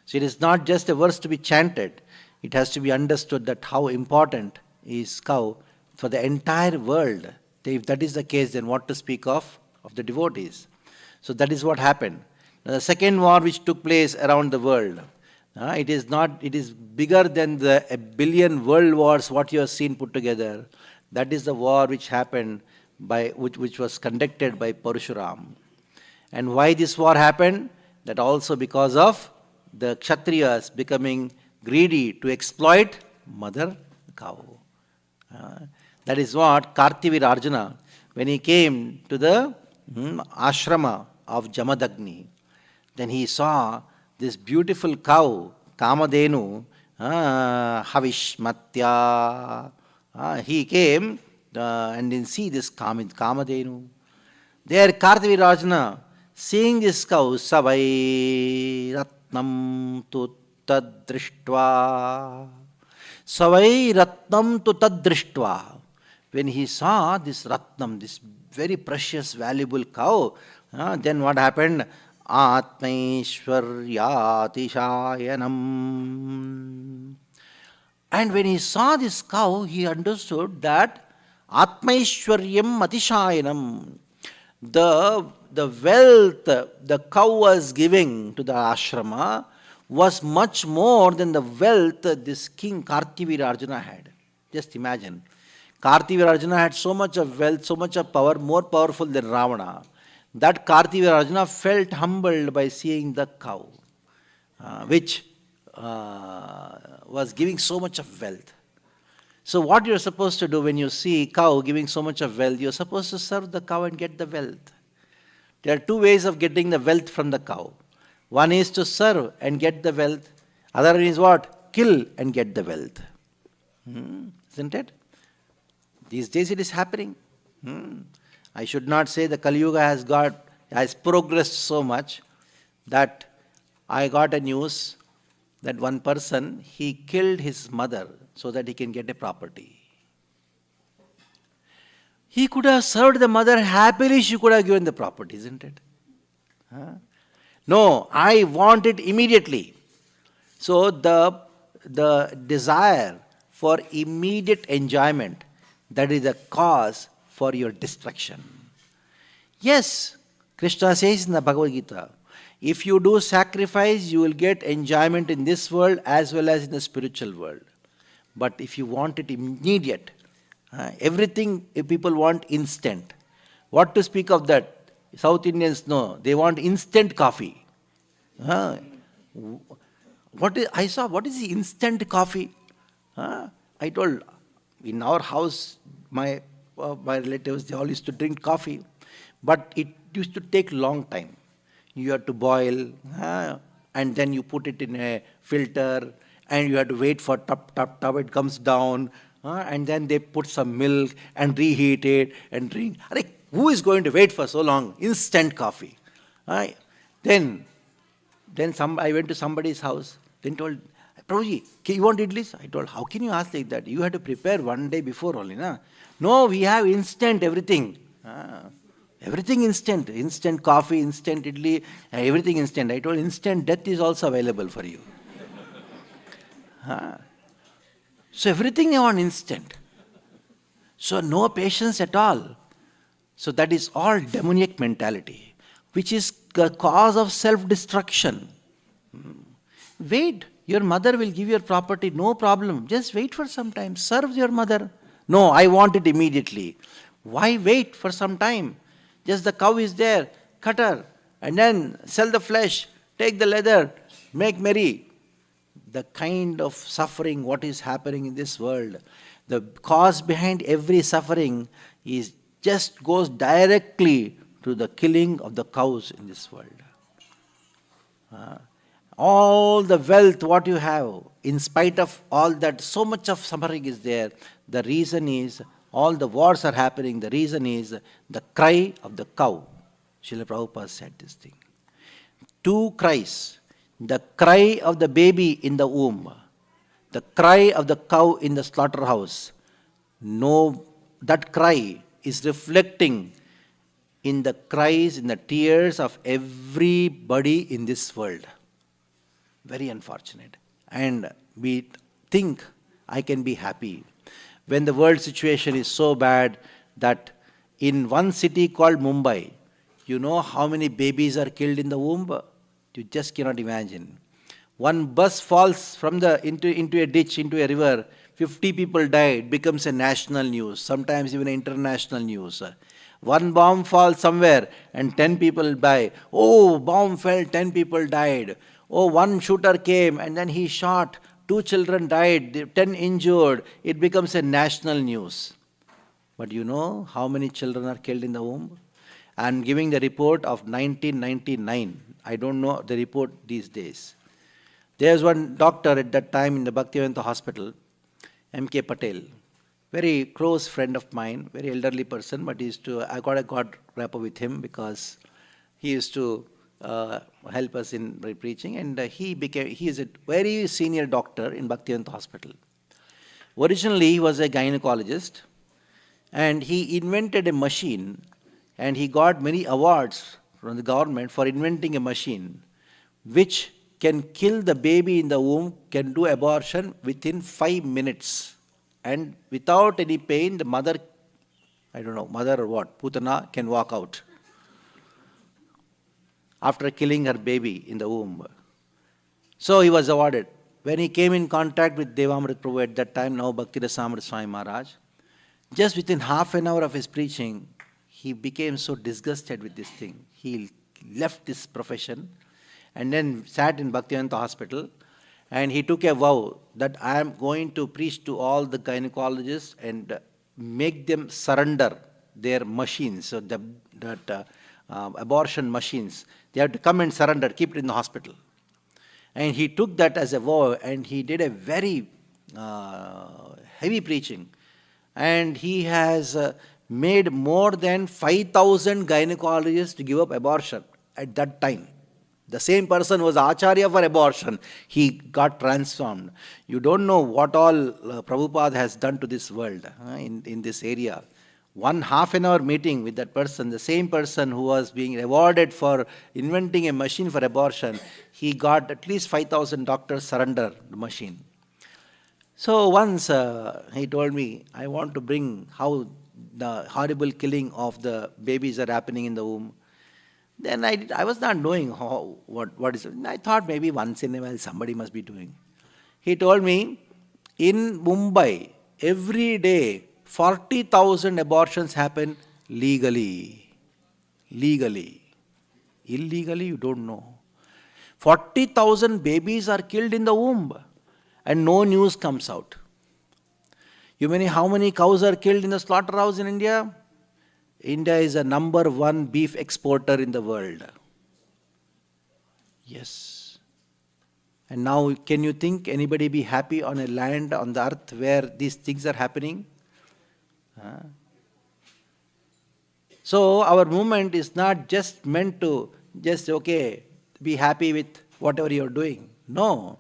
Speaker 7: So it is not just a verse to be chanted. It has to be understood that how important is cow for the entire world. If that is the case, then what to speak of the devotees. So that is what happened. Now, the second war which took place around the world, it is bigger than the 1 billion world wars what you have seen put together. That is the war which happened which was conducted by Parashuram. And why this war happened? That also because of the Kshatriyas becoming greedy to exploit mother cow. That is what Kartivir Arjuna, when he came to the ashrama of Jamadagni, then he saw this beautiful cow, Kamadenu, Havishmatya. He came and didn't see this Kamadenu. There Kartivir Arjuna, seeing this cow, Savai Ratnam tu Tadrishtva. Savai Ratnam tu Tadrishtva. When he saw this Ratnam, this very precious, valuable cow, then what happened? Atmaishwaryatishayanam. And when he saw this cow, he understood that Atmaishwaryam Atishayanam, the wealth the cow was giving to the ashrama was much more than the wealth this king Kartivir Arjuna had. Just imagine. Kartivir Arjuna had so much of wealth, so much of power, more powerful than Ravana. That Kartivir Arjuna felt humbled by seeing the cow, which was giving so much of wealth. So what you're supposed to do when you see cow giving so much of wealth, you're supposed to serve the cow and get the wealth. There are two ways of getting the wealth from the cow. One is to serve and get the wealth. Other is what? Kill and get the wealth. Isn't it? These days it is happening. I should not say the Kali Yuga has progressed so much that I got a news that one person, he killed his mother so that he can get a property. He could have served the mother happily, she could have given the property, isn't it? No, I want it immediately. So the desire for immediate enjoyment, that is the cause for your destruction. Yes, Krishna says in the Bhagavad Gita, if you do sacrifice, you will get enjoyment in this world as well as in the spiritual world. But if you want it immediate, everything people want instant. What to speak of that? South Indians know, they want instant coffee. What is the instant coffee? I told, in our house, my relatives, they all used to drink coffee. But it used to take long time. You had to boil, and then you put it in a filter, and you had to wait for tap, it comes down, and then they put some milk and reheat it and drink. Who is going to wait for so long? Instant coffee. Then I went to somebody's house, then told, Prabhuji, you want idlis? I told, how can you ask like that? You had to prepare one day before only, na? No, we have instant everything. Everything instant. Instant coffee, instant idli, everything instant. I told, instant death is also available for you. So everything they want instant. So no patience at all. So that is all demoniac mentality, which is the cause of self-destruction. Wait, your mother will give your property, no problem. Just wait for some time. Serve your mother. No, I want it immediately. Why wait for some time? Just the cow is there, cut her, and then sell the flesh, take the leather, make merry. The kind of suffering, what is happening in this world, the cause behind every suffering is just goes directly to the killing of the cows in this world. All the wealth what you have, in spite of all that, so much of suffering is there. The reason is, all the wars are happening, the reason is the cry of the cow. Srila Prabhupada said this thing. Two cries. The cry of the baby in the womb, the cry of the cow in the slaughterhouse. No, that cry is reflecting in the cries, in the tears of everybody in this world. Very unfortunate. And we think I can be happy when the world situation is so bad that in one city called Mumbai, you know how many babies are killed in the womb? You just cannot imagine. One bus falls from into a ditch, into a river, 50 people died, becomes a national news, sometimes even international news. One bomb falls somewhere and 10 people die. Oh, bomb fell, 10 people died. Oh, one shooter came and then he shot, 2 children died, 10 injured. It becomes a national news. But you know how many children are killed in the womb? I'm giving the report of 1999. I don't know the report these days. There's one doctor at that time in the Bhakti Padma hospital, M.K. Patel, very close friend of mine, very elderly person, but I got a God rapport with him because he used to help us in preaching, and he is a very senior doctor in Bhakti Padma hospital. Originally, he was a gynecologist, and he invented a machine, and he got many awards from the government for inventing a machine which can kill the baby in the womb, can do abortion within 5 minutes. And without any pain, the mother, I don't know, mother or what, Putana, can walk out after killing her baby in the womb. So he was awarded. When he came in contact with Devamrit Prabhu at that time, now Bhakti Rasamrit Swami Maharaj, just within half an hour of his preaching, he became so disgusted with this thing. He left this profession and then sat in Bhakti Padma hospital And he took a vow that I am going to preach to all the gynecologists and make them surrender their machines, so abortion machines. They have to come and surrender, keep it in the hospital. And he took that as a vow, and he did a very heavy preaching. And he has made more than 5,000 gynecologists to give up abortion at that time. The same person was Acharya for abortion. He got transformed. You don't know what all Prabhupada has done to this world in this area. 1 half-an-hour meeting with that person, the same person who was being rewarded for inventing a machine for abortion, he got at least 5,000 doctors surrender the machine. So once he told me, I want to bring how the horrible killing of the babies are happening in the womb. Then I was not knowing what is it. I thought maybe once in a while somebody must be doing. He told me, in Mumbai, every day, 40,000 abortions happen legally. Legally. Illegally, you don't know. 40,000 babies are killed in the womb and no news comes out. You mean how many cows are killed in the slaughterhouse in India? India is a number 1 beef exporter in the world. Yes. And now, can you think anybody be happy on a land on the earth where these things are happening? So our movement is not just meant to be happy with whatever you're doing. No.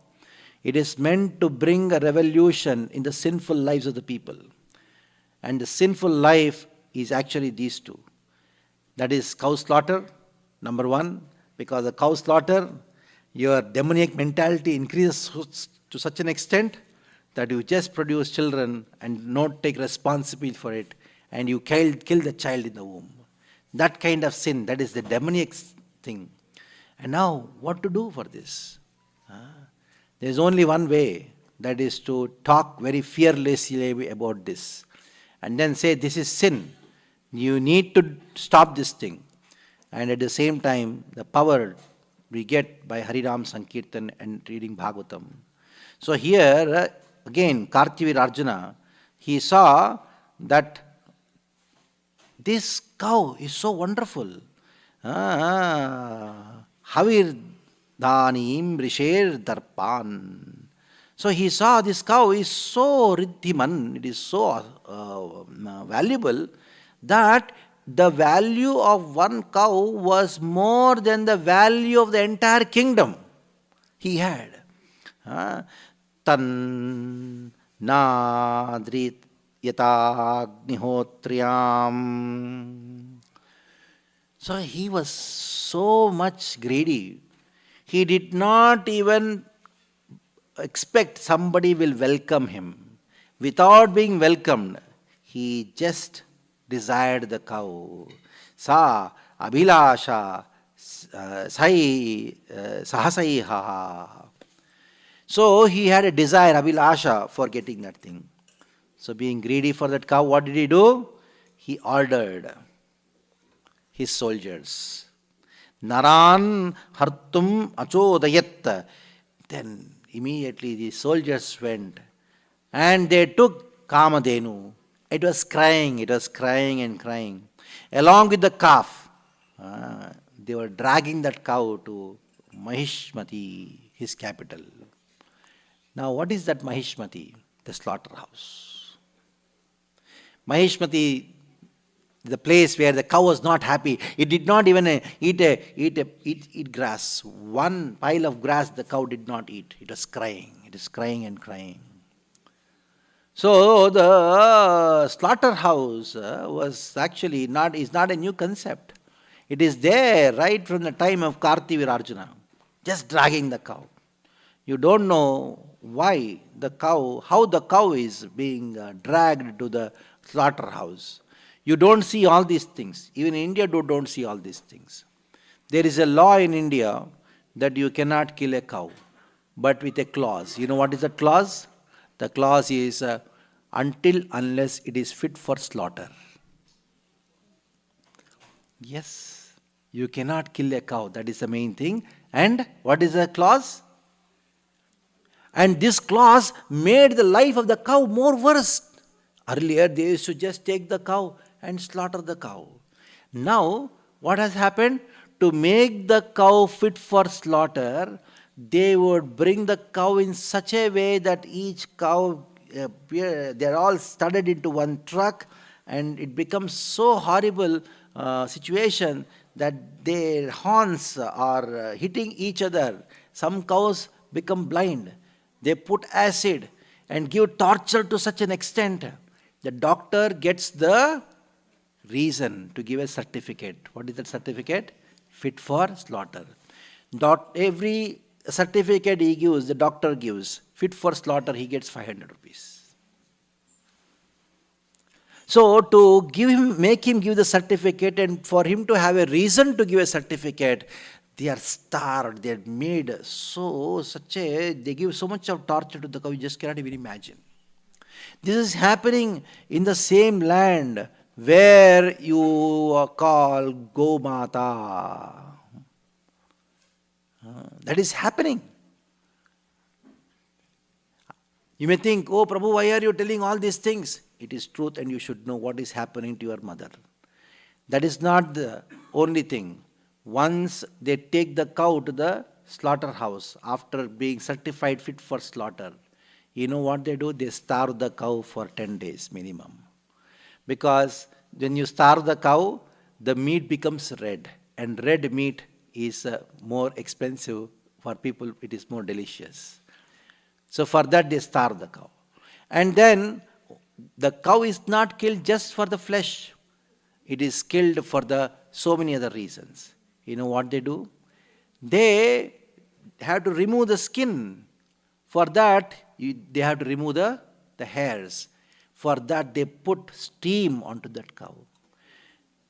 Speaker 7: It is meant to bring a revolution in the sinful lives of the people. And the sinful life is actually these two. That is cow slaughter, number 1, because the cow slaughter, your demoniac mentality increases to such an extent that you just produce children and not take responsibility for it, and you kill the child in the womb. That kind of sin, that is the demoniac thing. And now, what to do for this? There is only one way, that is to talk very fearlessly about this. And then say, this is sin. You need to stop this thing. And at the same time, the power we get by Harinam Sankirtan and reading Bhagavatam. So here, again, Kartivir Arjuna, he saw that this cow is so wonderful. Havir dhanim risher darpan. So he saw this cow is so riddhiman, it is so valuable, that the value of one cow was more than the value of the entire kingdom he had. Tan nadrit yatagnihotriyam. So he was so much greedy. He did not even expect somebody will welcome him. Without being welcomed, he just desired the cow. Sa abhilasha sai sahasaiha. So he had a desire, abhilasha, for getting that thing. So being greedy for that cow, what did he do? He ordered his soldiers, Naran hartum achodayat. Then immediately the soldiers went and they took Kamadhenu. It was crying and crying. Along with the calf, they were dragging that cow to Mahishmati, his capital. Now what is that Mahishmati? The slaughterhouse. Mahishmati, the place where the cow was not happy. It did not even eat grass. One pile of grass the cow did not eat. It was crying. It is crying and crying. So the slaughterhouse is not a new concept. It is there right from the time of Kartivir Arjuna, just dragging the cow. You don't know how the cow is being dragged to the slaughterhouse. You don't see all these things. Even in India, you don't see all these things. There is a law in India that you cannot kill a cow, but with a clause. You know what is the clause? The clause is unless it is fit for slaughter. Yes, you cannot kill a cow. That is the main thing. And what is the clause? And this clause made the life of the cow more worse. Earlier, they used to just take the cow and slaughter the cow. Now, what has happened? To make the cow fit for slaughter, they would bring the cow in such a way that each cow, they're all studded into one truck, and it becomes so horrible situation that their horns are hitting each other. Some cows become blind. They put acid and give torture to such an extent. The doctor gets the reason to give a certificate. What is that certificate? Fit for slaughter. Every certificate he gives, the doctor gives. Fit for slaughter, he gets 500 rupees. So to make him give the certificate, and for him to have a reason to give a certificate, they are starved. They are made they give so much of torture to the cow, you just cannot even imagine. This is happening in the same land where you call Go-Mata. That is happening. You may think, oh Prabhu, why are you telling all these things? It is truth, and you should know what is happening to your mother. That is not the only thing. Once they take the cow to the slaughterhouse after being certified fit for slaughter, you know what they do? They starve the cow for 10 days minimum. Because when you starve the cow, the meat becomes red, and red meat is more expensive for people. It is more delicious. So for that they starve the cow. And then the cow is not killed just for the flesh. It is killed for so many other reasons. You know what they do? They have to remove the skin. For that, they have to remove the hairs. For that, they put steam onto that cow.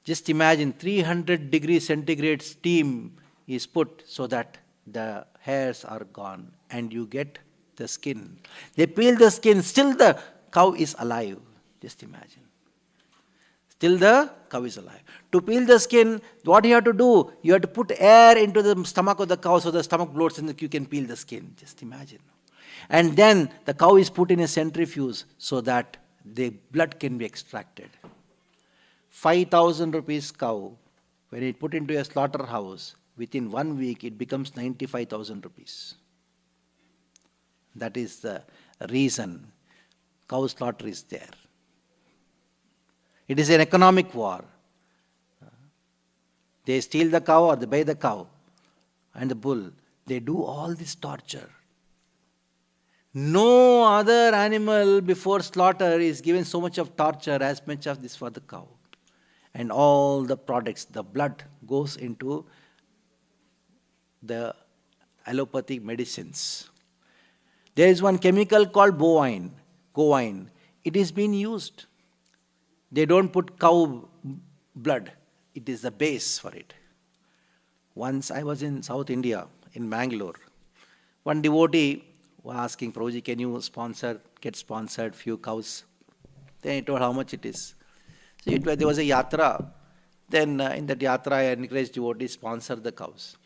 Speaker 7: Just imagine 300 degrees centigrade steam is put so that the hairs are gone and you get the skin. They peel the skin, still the cow is alive. Just imagine. Still the cow is alive. To peel the skin, what you have to do? You have to put air into the stomach of the cow so the stomach bloats and you can peel the skin. Just imagine. And then the cow is put in a centrifuge so that the blood can be extracted. 5,000 rupees cow, when it put into a slaughterhouse, within 1 week it becomes 95,000 rupees. That is the reason cow slaughter is there. It is an economic war. They steal the cow or they buy the cow and the bull. They do all this torture. No other animal before slaughter is given so much of torture as much of this for the cow. And all the products, the blood goes into the allopathic medicines. There is one chemical called bovine. It is being used. They don't put cow blood. It is the base for it. Once I was in South India, in Mangalore. One devotee was asking, Prabhuji, can you get sponsored few cows? Then he told how much it is. So there was a yatra. Then in that yatra, I encouraged devotees to sponsor the cows.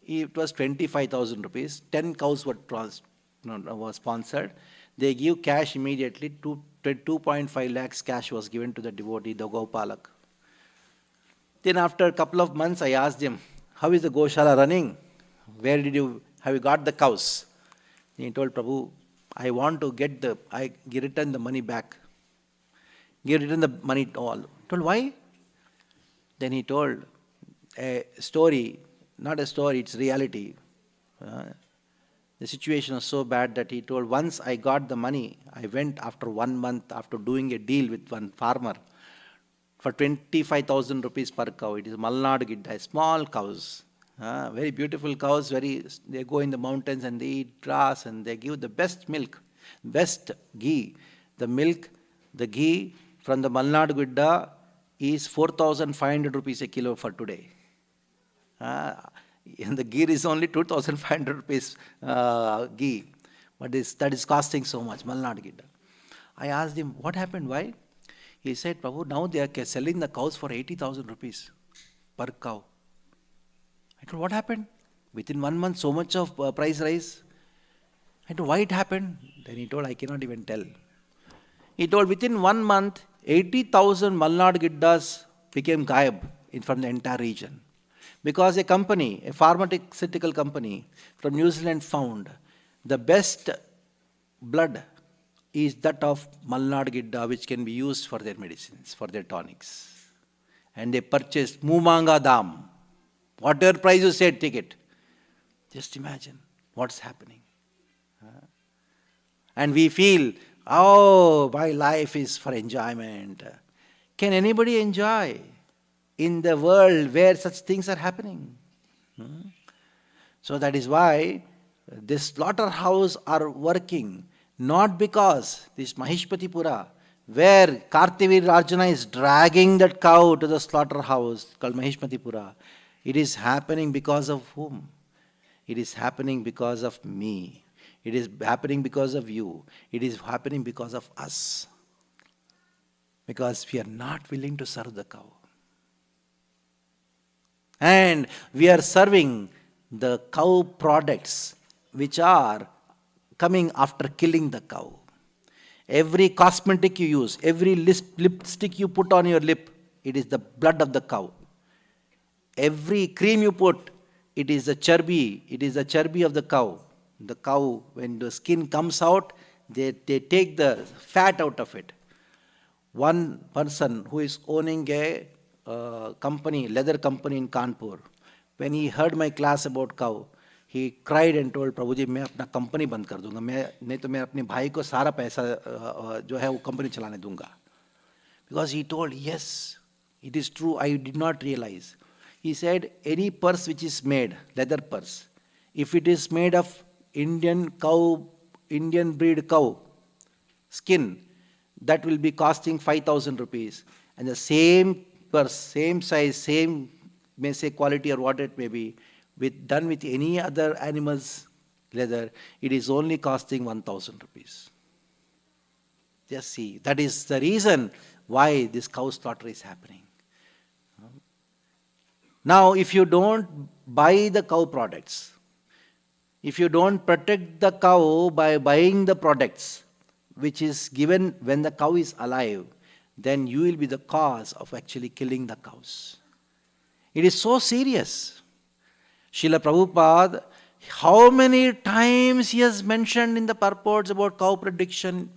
Speaker 7: It was 25,000 rupees. 10 cows were sponsored. They give cash immediately. 2.5 lakhs cash was given to the devotee, the Gopalak. Then after a couple of months, I asked him, how is the Goshala running? Have you got the cows? He told Prabhu, I want to return the money back. Return the money all. I told, why? Then he told a story, not a story, it's reality. The situation was so bad that he told, once I got the money, I went after 1 month after doing a deal with one farmer for 25,000 rupees per cow. It is Malnad Gidda, small cows. Very beautiful cows. They go in the mountains and they eat grass and they give the best milk, best ghee. The ghee from the Malnad Gidda is 4,500 rupees a kilo for today. And the ghee is only 2,500 rupees ghee. But that is costing so much, Malnad Gidda. I asked him, what happened? Why? He said, Prabhu, now they are selling the cows for 80,000 rupees per cow. I told, what happened? Within 1 month, so much of price rise. I told, why it happened? Then he told, I cannot even tell. He told, within 1 month, 80,000 Malnad Giddas became Gayab from the entire region. Because a company, a pharmaceutical company from New Zealand found the best blood is that of Malnad Gidda, which can be used for their medicines, for their tonics. And they purchased Mumanga Dam. Whatever price you said, take it. Just imagine what's happening. And we feel, oh, my life is for enjoyment. Can anybody enjoy in the world where such things are happening? So that is why this slaughterhouse are working, not because this Mahishpatipura, where Kartivir Rajana is dragging that cow to the slaughterhouse called Mahishpatipura, it is happening because of whom? It is happening because of me. It is happening because of you. It is happening because of us. Because we are not willing to serve the cow. And we are serving the cow products which are coming after killing the cow. Every cosmetic you use, every lipstick you put on your lip, it is the blood of the cow. Every cream you put, it is the charbi of the cow. The cow, when the skin comes out, they take the fat out of it. One person who is owning a company, leather company in Kanpur, when he heard my class about cow, he cried and told, Prabhuji, मैं अपना company बंद कर दूंगा, नहीं तो मैं अपने भाई को सारा पैसा जो है वो कंपनी चलाने दूंगा. Because he told, yes, it is true, I did not realize. He said, any purse which is made, leather purse, if it is made of Indian breed cow skin, that will be costing 5,000 rupees. And the same purse, same size, same may say quality or what it may be, done with any other animal's leather, it is only costing 1,000 rupees. Just see, that is the reason why this cow slaughter is happening. Now, if you don't buy the cow products, if you don't protect the cow by buying the products which is given when the cow is alive, then you will be the cause of actually killing the cows. It is so serious. Srila Prabhupada, how many times he has mentioned in the purports about cow protection,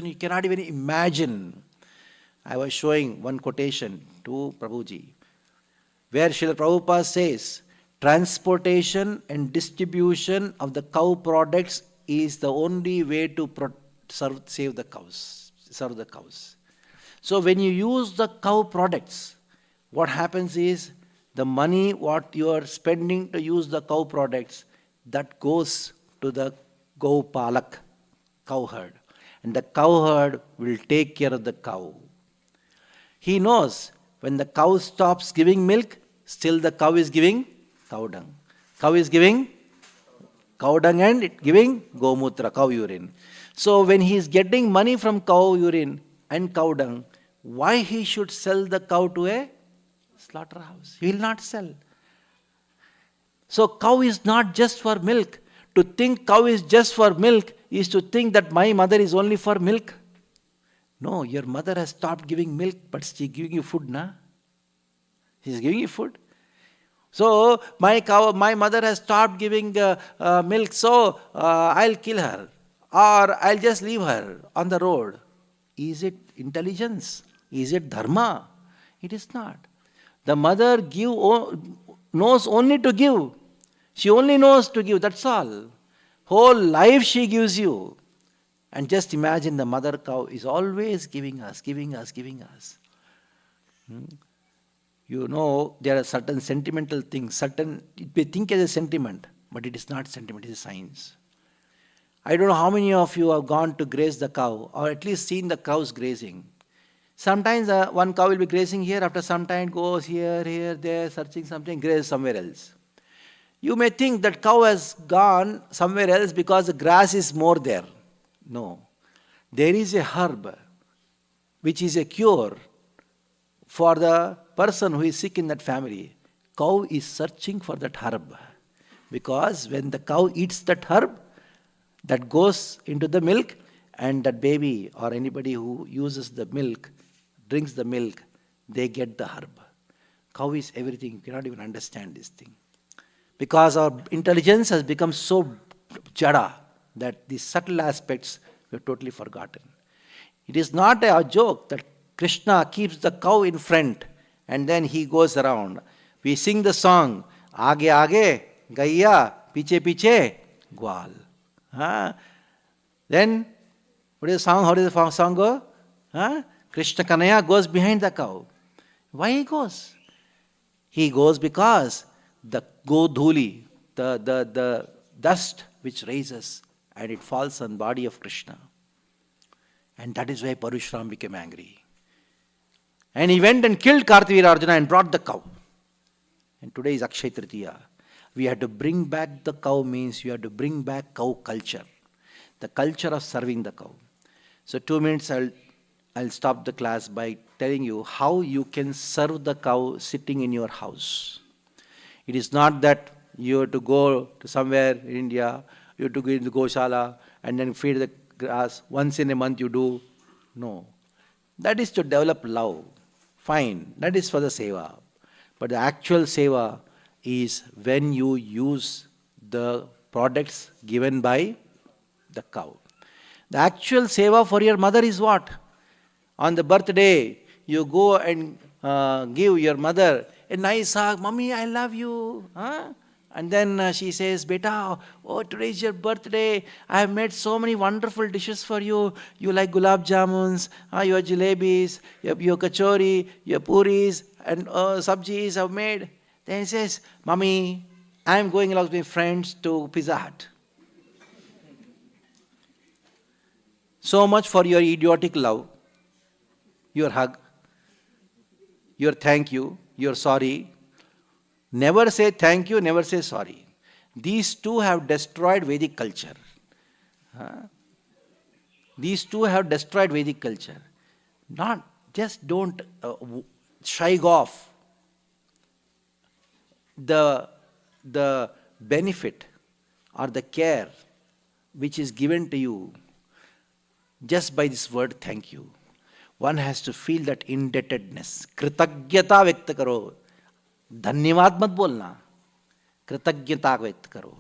Speaker 7: you cannot even imagine. I was showing one quotation to Prabhuji, where Srila Prabhupada says, transportation and distribution of the cow products is the only way to serve the cows. So when you use the cow products, what happens is, the money what you are spending to use the cow products, that goes to the Go-Palak, cow herd. And the cow herd will take care of the cow. He knows when the cow stops giving milk, still the cow is giving cow dung. Cow is giving cow dung and giving gomutra, cow urine. So when he is getting money from cow urine and cow dung, why he should sell the cow to a slaughterhouse? He will not sell. So cow is not just for milk. To think cow is just for milk is to think that my mother is only for milk. No, your mother has stopped giving milk, but she is giving you food, na? She is giving you food. So my mother has stopped giving milk, so I'll kill her, or I'll just leave her on the road. Is it intelligence? Is it dharma? It is not. The mother knows only to give. She only knows to give, that's all. Whole life she gives you. And just imagine the mother cow is always giving us. You know, there are certain sentimental things, it may think as a sentiment, but it is not sentiment, it is science. I don't know how many of you have gone to graze the cow, or at least seen the cows grazing. Sometimes one cow will be grazing here, after some time goes here, there, searching something, grazes somewhere else. You may think that cow has gone somewhere else because the grass is more there. No. There is a herb which is a cure for the person who is sick in that family. Cow is searching for that herb. Because when the cow eats that herb, that goes into the milk, and that baby or anybody who uses the milk, drinks the milk, they get the herb. Cow is everything. You cannot even understand this thing. Because our intelligence has become so jada that these subtle aspects we have totally forgotten. It is not a joke that Krishna keeps the cow in front and then he goes around. We sing the song, Aage aage, Gaiya, Piche piche, Gwal. Then, what is the song? How does the song go? Krishna Kanaya goes behind the cow. Why he goes? He goes because the Godhuli, the dust which raises and it falls on body of Krishna. And that is why Parashuram became angry. And he went and killed Kartavira Arjuna and brought the cow. And today is Akshaya Tritiya. We have to bring back the cow means you have to bring back cow culture. The culture of serving the cow. So 2 minutes I'll stop the class by telling you how you can serve the cow sitting in your house. It is not that you have to go to somewhere in India, you have to go in the Goshala and then feed the grass. Once in a month you do. No. That is to develop love. Fine. That is for the seva. But the actual seva is when you use the products given by the cow. The actual seva for your mother is what? On the birthday, you go and give your mother a nice hug. Mommy, I love you. And then she says, Beta, oh, today is your birthday. I have made so many wonderful dishes for you. You like gulab jamuns, your jalebis, your kachori, your puris, and sabjis I've made. Then he says, Mommy, I am going along with my friends to Pizza Hut. So much for your idiotic love, your hug, your thank you, your sorry. Never say thank you, never say sorry. These two have destroyed Vedic culture. These two have destroyed Vedic culture. Just don't shy off the benefit or the care which is given to you just by this word thank you. One has to feel that indebtedness. Kritagyata vyakta karo. Dhanyavad mat bolna. Kritagyata vyakta karo.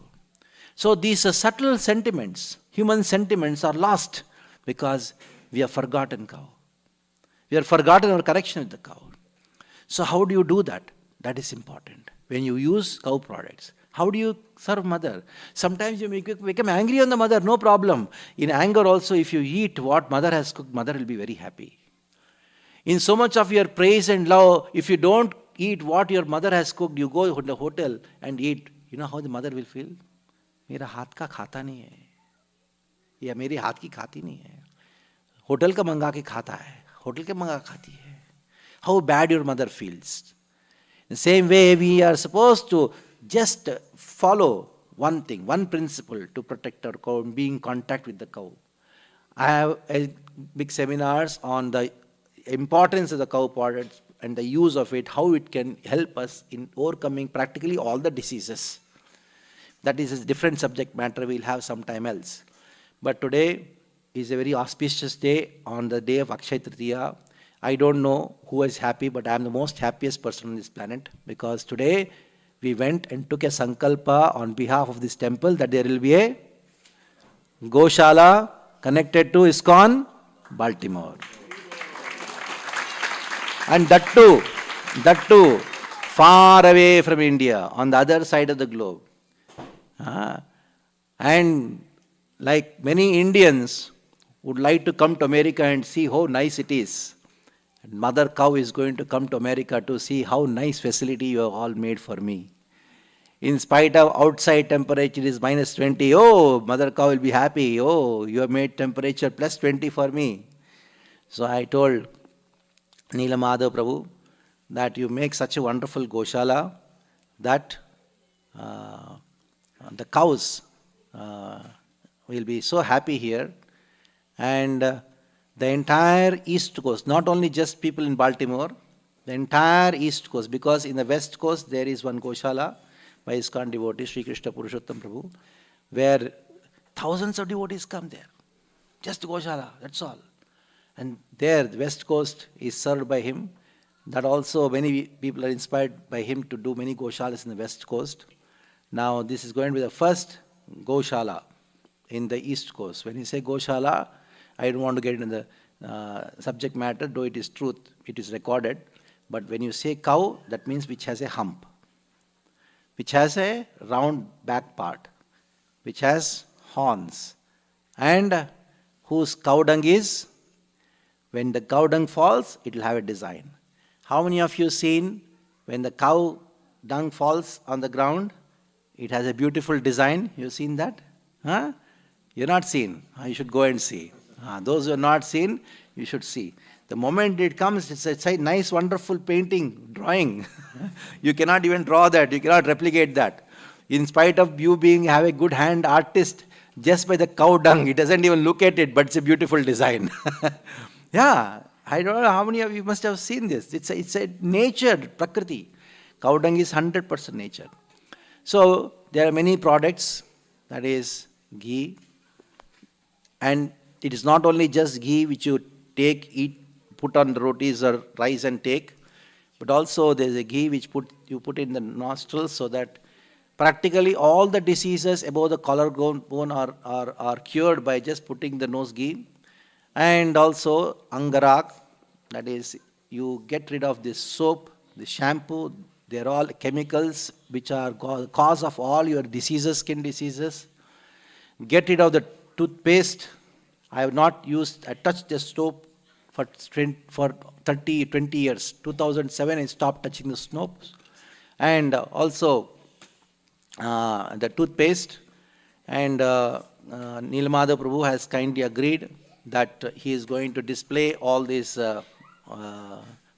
Speaker 7: So these subtle sentiments, human sentiments are lost because we have forgotten cow. We have forgotten our connection with the cow. So how do you do that? That is important. When you use cow products, how do you serve mother? Sometimes you become angry on the mother, no problem. In anger also, if you eat what mother has cooked, mother will be very happy. In so much of your praise and love, if you don't eat what your mother has cooked, you go to the hotel and eat, you know how the mother will feel? मेरा हाथ का खाता नहीं है या मेरे हाथ की खाती नहीं है होटल का मंगा के खाता है होटल के मंगा खाती है how bad your mother feels. The same way we are supposed to just follow one thing, one principle to protect our cow, be in contact with the cow. I have big seminars on the importance of the cow products and the use of it, how it can help us in overcoming practically all the diseases. That is a different subject matter, we'll have some time else. But today is a very auspicious day, on the day of Akshaya Tritiya. I don't know who is happy, but I am the most happiest person on this planet, because today we went and took a sankalpa on behalf of this temple that there will be a Goshala connected to ISKCON, Baltimore. And that too, far away from India, on the other side of the globe. And like many Indians would like to come to America and see how nice it is. And mother cow is going to come to America to see how nice facility you have all made for me. In spite of outside temperature is minus 20, oh, mother cow will be happy. Oh, you have made temperature plus 20 for me. So I told Neela Madhav Prabhu that you make such a wonderful Goshala that the cows will be so happy here, and the entire East Coast, not only just people in Baltimore, the entire East Coast, because in the West Coast there is one Goshala by ISKCON devotee, Sri Krishna Purushottam Prabhu, where thousands of devotees come there. Just Goshala, that's all. And there, the West Coast is served by him. That also, many people are inspired by him to do many Goshalas in the West Coast. Now, this is going to be the first Goshala in the East Coast. When you say Goshala, I don't want to get into the subject matter, though it is truth, it is recorded. But when you say cow, that means which has a hump, which has a round back part, which has horns, and whose cow dung is, when the cow dung falls, it will have a design. How many of you seen when the cow dung falls on the ground, it has a beautiful design? You seen that? Huh? You're not seen. You should go and see. Those who are not seen, you should see. The moment it comes, it's a nice, wonderful painting, drawing. You cannot even draw that. You cannot replicate that. In spite of you have a good hand artist, just by the cow dung, it doesn't even look at it, but it's a beautiful design. Yeah, I don't know how many of you must have seen this. It's a nature, prakriti. Cow dung is 100% nature. So there are many products, that is ghee. And it is not only just ghee which you take, eat, put on the rotis or rice and take, but also there is a ghee which you put in the nostrils, so that practically all the diseases above the collarbone are cured by just putting the nose ghee. And also angarak, that is, you get rid of this soap, the shampoo, they're all chemicals which are cause of all your diseases, skin diseases. Get rid of the toothpaste. I have not touched the soap for 20 years. 2007 I stopped touching the soaps. And also the toothpaste. And Nilamada Prabhu has kindly agreed that he is going to display all these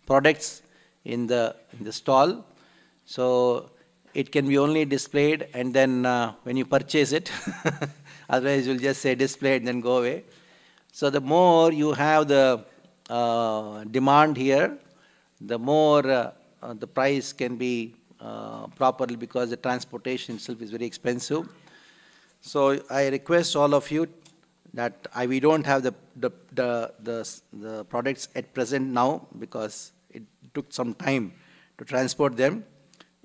Speaker 7: products in the stall. So it can be only displayed, and then when you purchase it, otherwise you'll just say display and then go away. So the more you have the demand here, the more the price can be properly, because the transportation itself is very expensive. So I request all of you that we don't have the products at present now, because it took some time to transport them.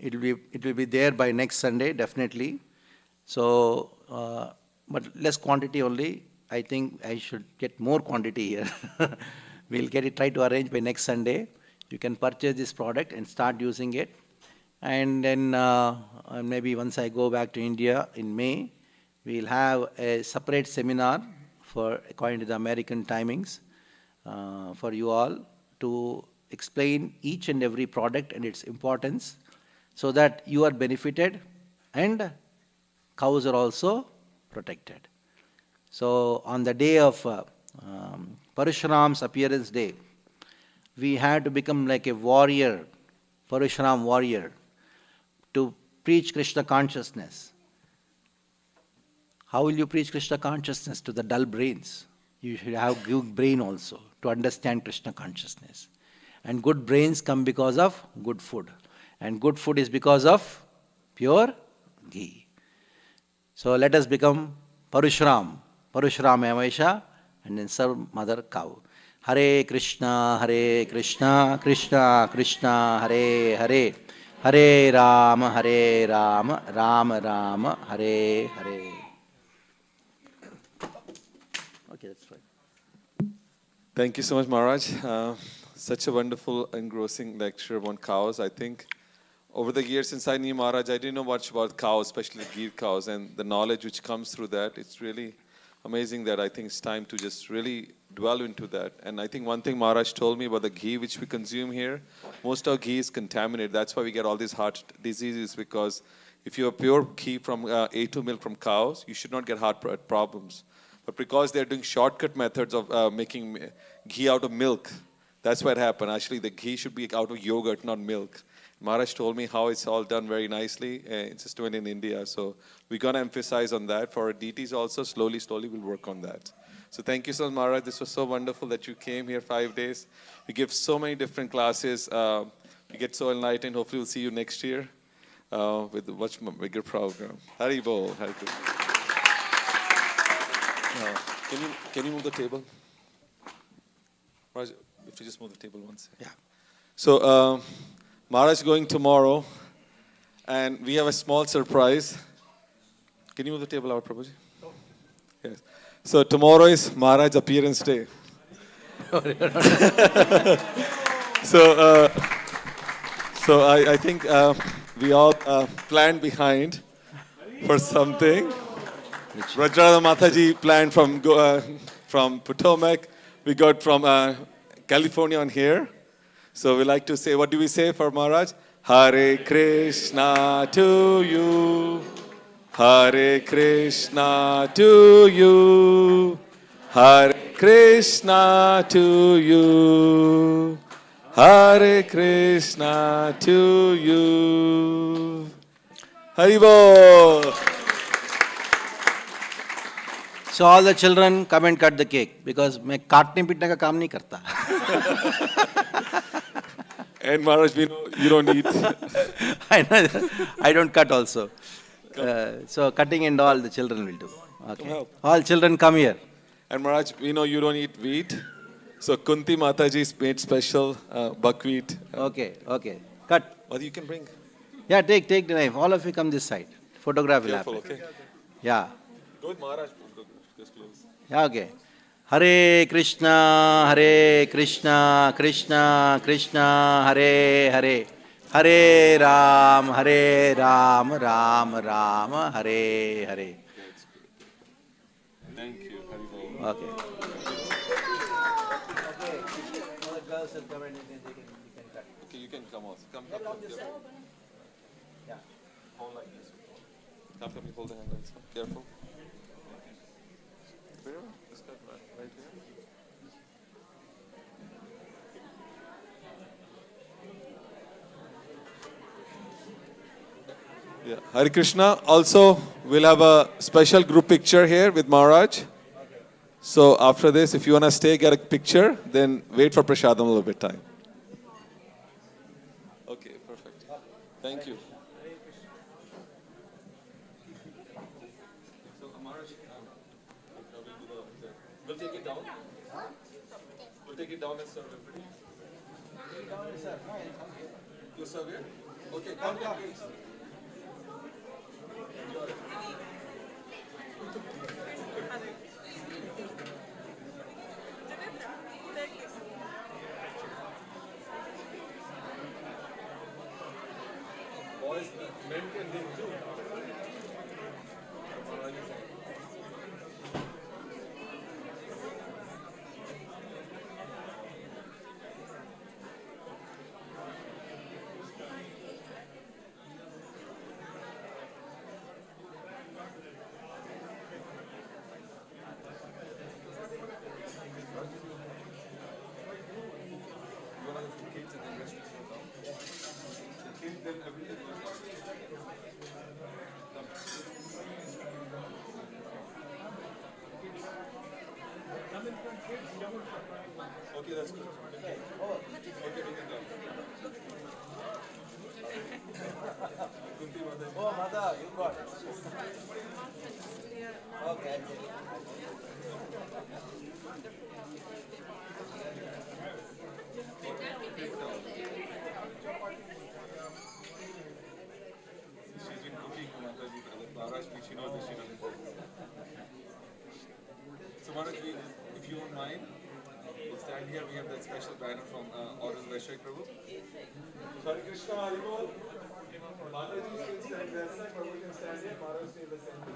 Speaker 7: It will be there by next Sunday, definitely. So, but less quantity only. I think I should get more quantity here. We'll try to arrange by next Sunday. You can purchase this product and start using it. And then maybe once I go back to India in May, we'll have a separate seminar according to the American timings for you all to explain each and every product and its importance, so that you are benefited and cows are also protected. So on the day of Parashuram's appearance day, we had to become like a warrior, Parashuram warrior, to preach Krishna consciousness. How will you preach Krishna consciousness to the dull brains? You should have good brain also to understand Krishna consciousness. And good brains come because of good food. And good food is because of pure ghee. So let us become Parashuram Avaisha, and then serve Mother Cow. Hare Krishna, Krishna Krishna, Hare Hare, Hare Rama, Rama Rama, Hare Hare. Okay, that's fine.
Speaker 5: Thank you so much, Maharaj. Such a wonderful, engrossing lecture on cows. I think over the years since I knew Maharaj, I didn't know much about cows, especially ghee cows, and the knowledge which comes through that, it's really amazing that I think it's time to just really dwell into that. And I think one thing Maharaj told me about the ghee which we consume here, most of ghee is contaminated. That's why we get all these heart diseases, because if you have pure ghee from A2 milk from cows, you should not get heart problems. But because they're doing shortcut methods of making ghee out of milk, that's what happened. Actually, the ghee should be out of yogurt, not milk. Maharaj told me how it's all done very nicely. It's just doing in India. So we're going to emphasize on that. For our deities also, slowly we'll work on that. So thank you so much, Maharaj. This was so wonderful that you came here 5 days. We give so many different classes. You get so enlightened. Hopefully we'll see you next year with a much bigger program. Hari Bol. Hari Krishna. Can you move the table? Maharaj, if you just move the table once. Yeah. So, Maharaj is going tomorrow, and we have a small surprise. Can you move the table out, Prabhuji? Yes. So tomorrow is Maharaj's appearance day. So I think we all planned behind for something. Pracharak Mataji planned from Potomac. We got from California on here. So we like to say, what do we say for Maharaj? Hare Krishna to you. Hare Krishna to you. Hare Krishna to you. Hare Krishna to you. Haribol.
Speaker 7: So all the children come and cut the cake because मैं काटने पीटने का काम नहीं करता.
Speaker 5: And Maharaj, we know you don't eat.
Speaker 7: I don't cut also. So cutting and all the children will do. Okay. All children come here.
Speaker 5: And Maharaj, we know you don't eat wheat. So Kunti Mataji's made special buckwheat.
Speaker 7: Okay. Cut.
Speaker 5: Or you can bring.
Speaker 7: Yeah, take the knife. All of you come this side. Photograph will happen.
Speaker 5: Okay.
Speaker 7: Yeah.
Speaker 5: Go with Maharaj. Just close.
Speaker 7: Yeah, okay. Hare Krishna, Krishna Krishna, Hare Hare. Hare Ram, Ram Ram, Hare Hare.
Speaker 5: Thank you.
Speaker 7: Okay. All the girls will come and you can cut.
Speaker 5: Okay, you can come also. Come this side.
Speaker 7: Yeah.
Speaker 5: Hold like this. Come, you hold the handles. Careful. Where? Just cut right here. Yeah. Hare Krishna. Also, we'll have a special group picture here with Maharaj. So after this, if you want to stay, get a picture, then wait for Prasadam a little bit time. Okay, perfect. Thank you. So Maharaj, we'll take it down. We'll take it down and serve everybody. You serve here? Okay, come here, please. Boys, men can drink too. Okay, that's good. Okay, we can go.
Speaker 7: Oh, Mother, you got it. Okay.
Speaker 5: She's been cooking for Mataji, Maharaj, she knows that she doesn't cook. So Maharaj, if you don't mind, we'll stand here. We have that special banner from Oral Vaishak Prabhu. Hare Krishna, Haribol. Mataji can stand there, Prabhu can stand here, Maharaj stay in the center.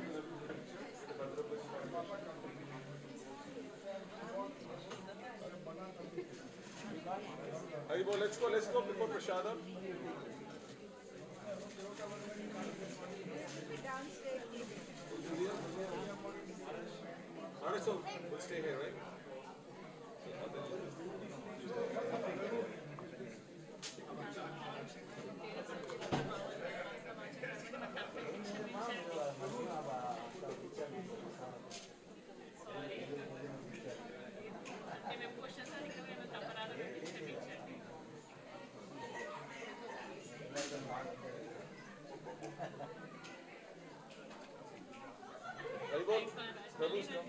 Speaker 5: Haribol, let's go before Prasadam. Alright, so we'll stay here, right? Haribol, Prabhu's come.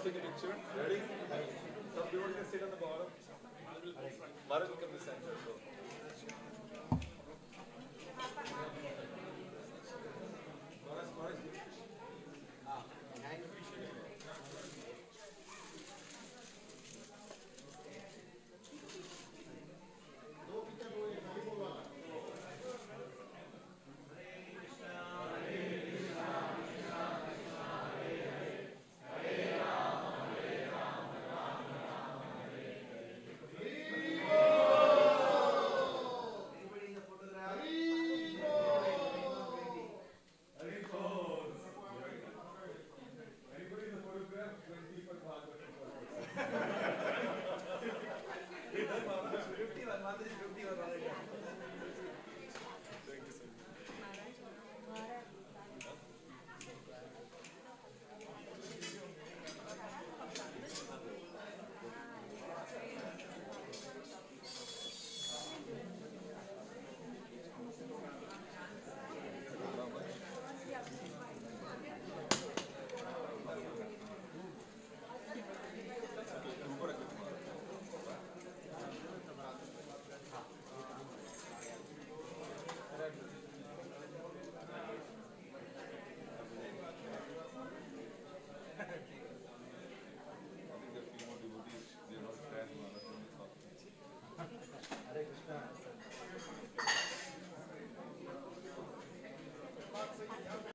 Speaker 5: Let's take a picture. Ready? Some people can sit on the bottom. Maharaj will come to the center. So.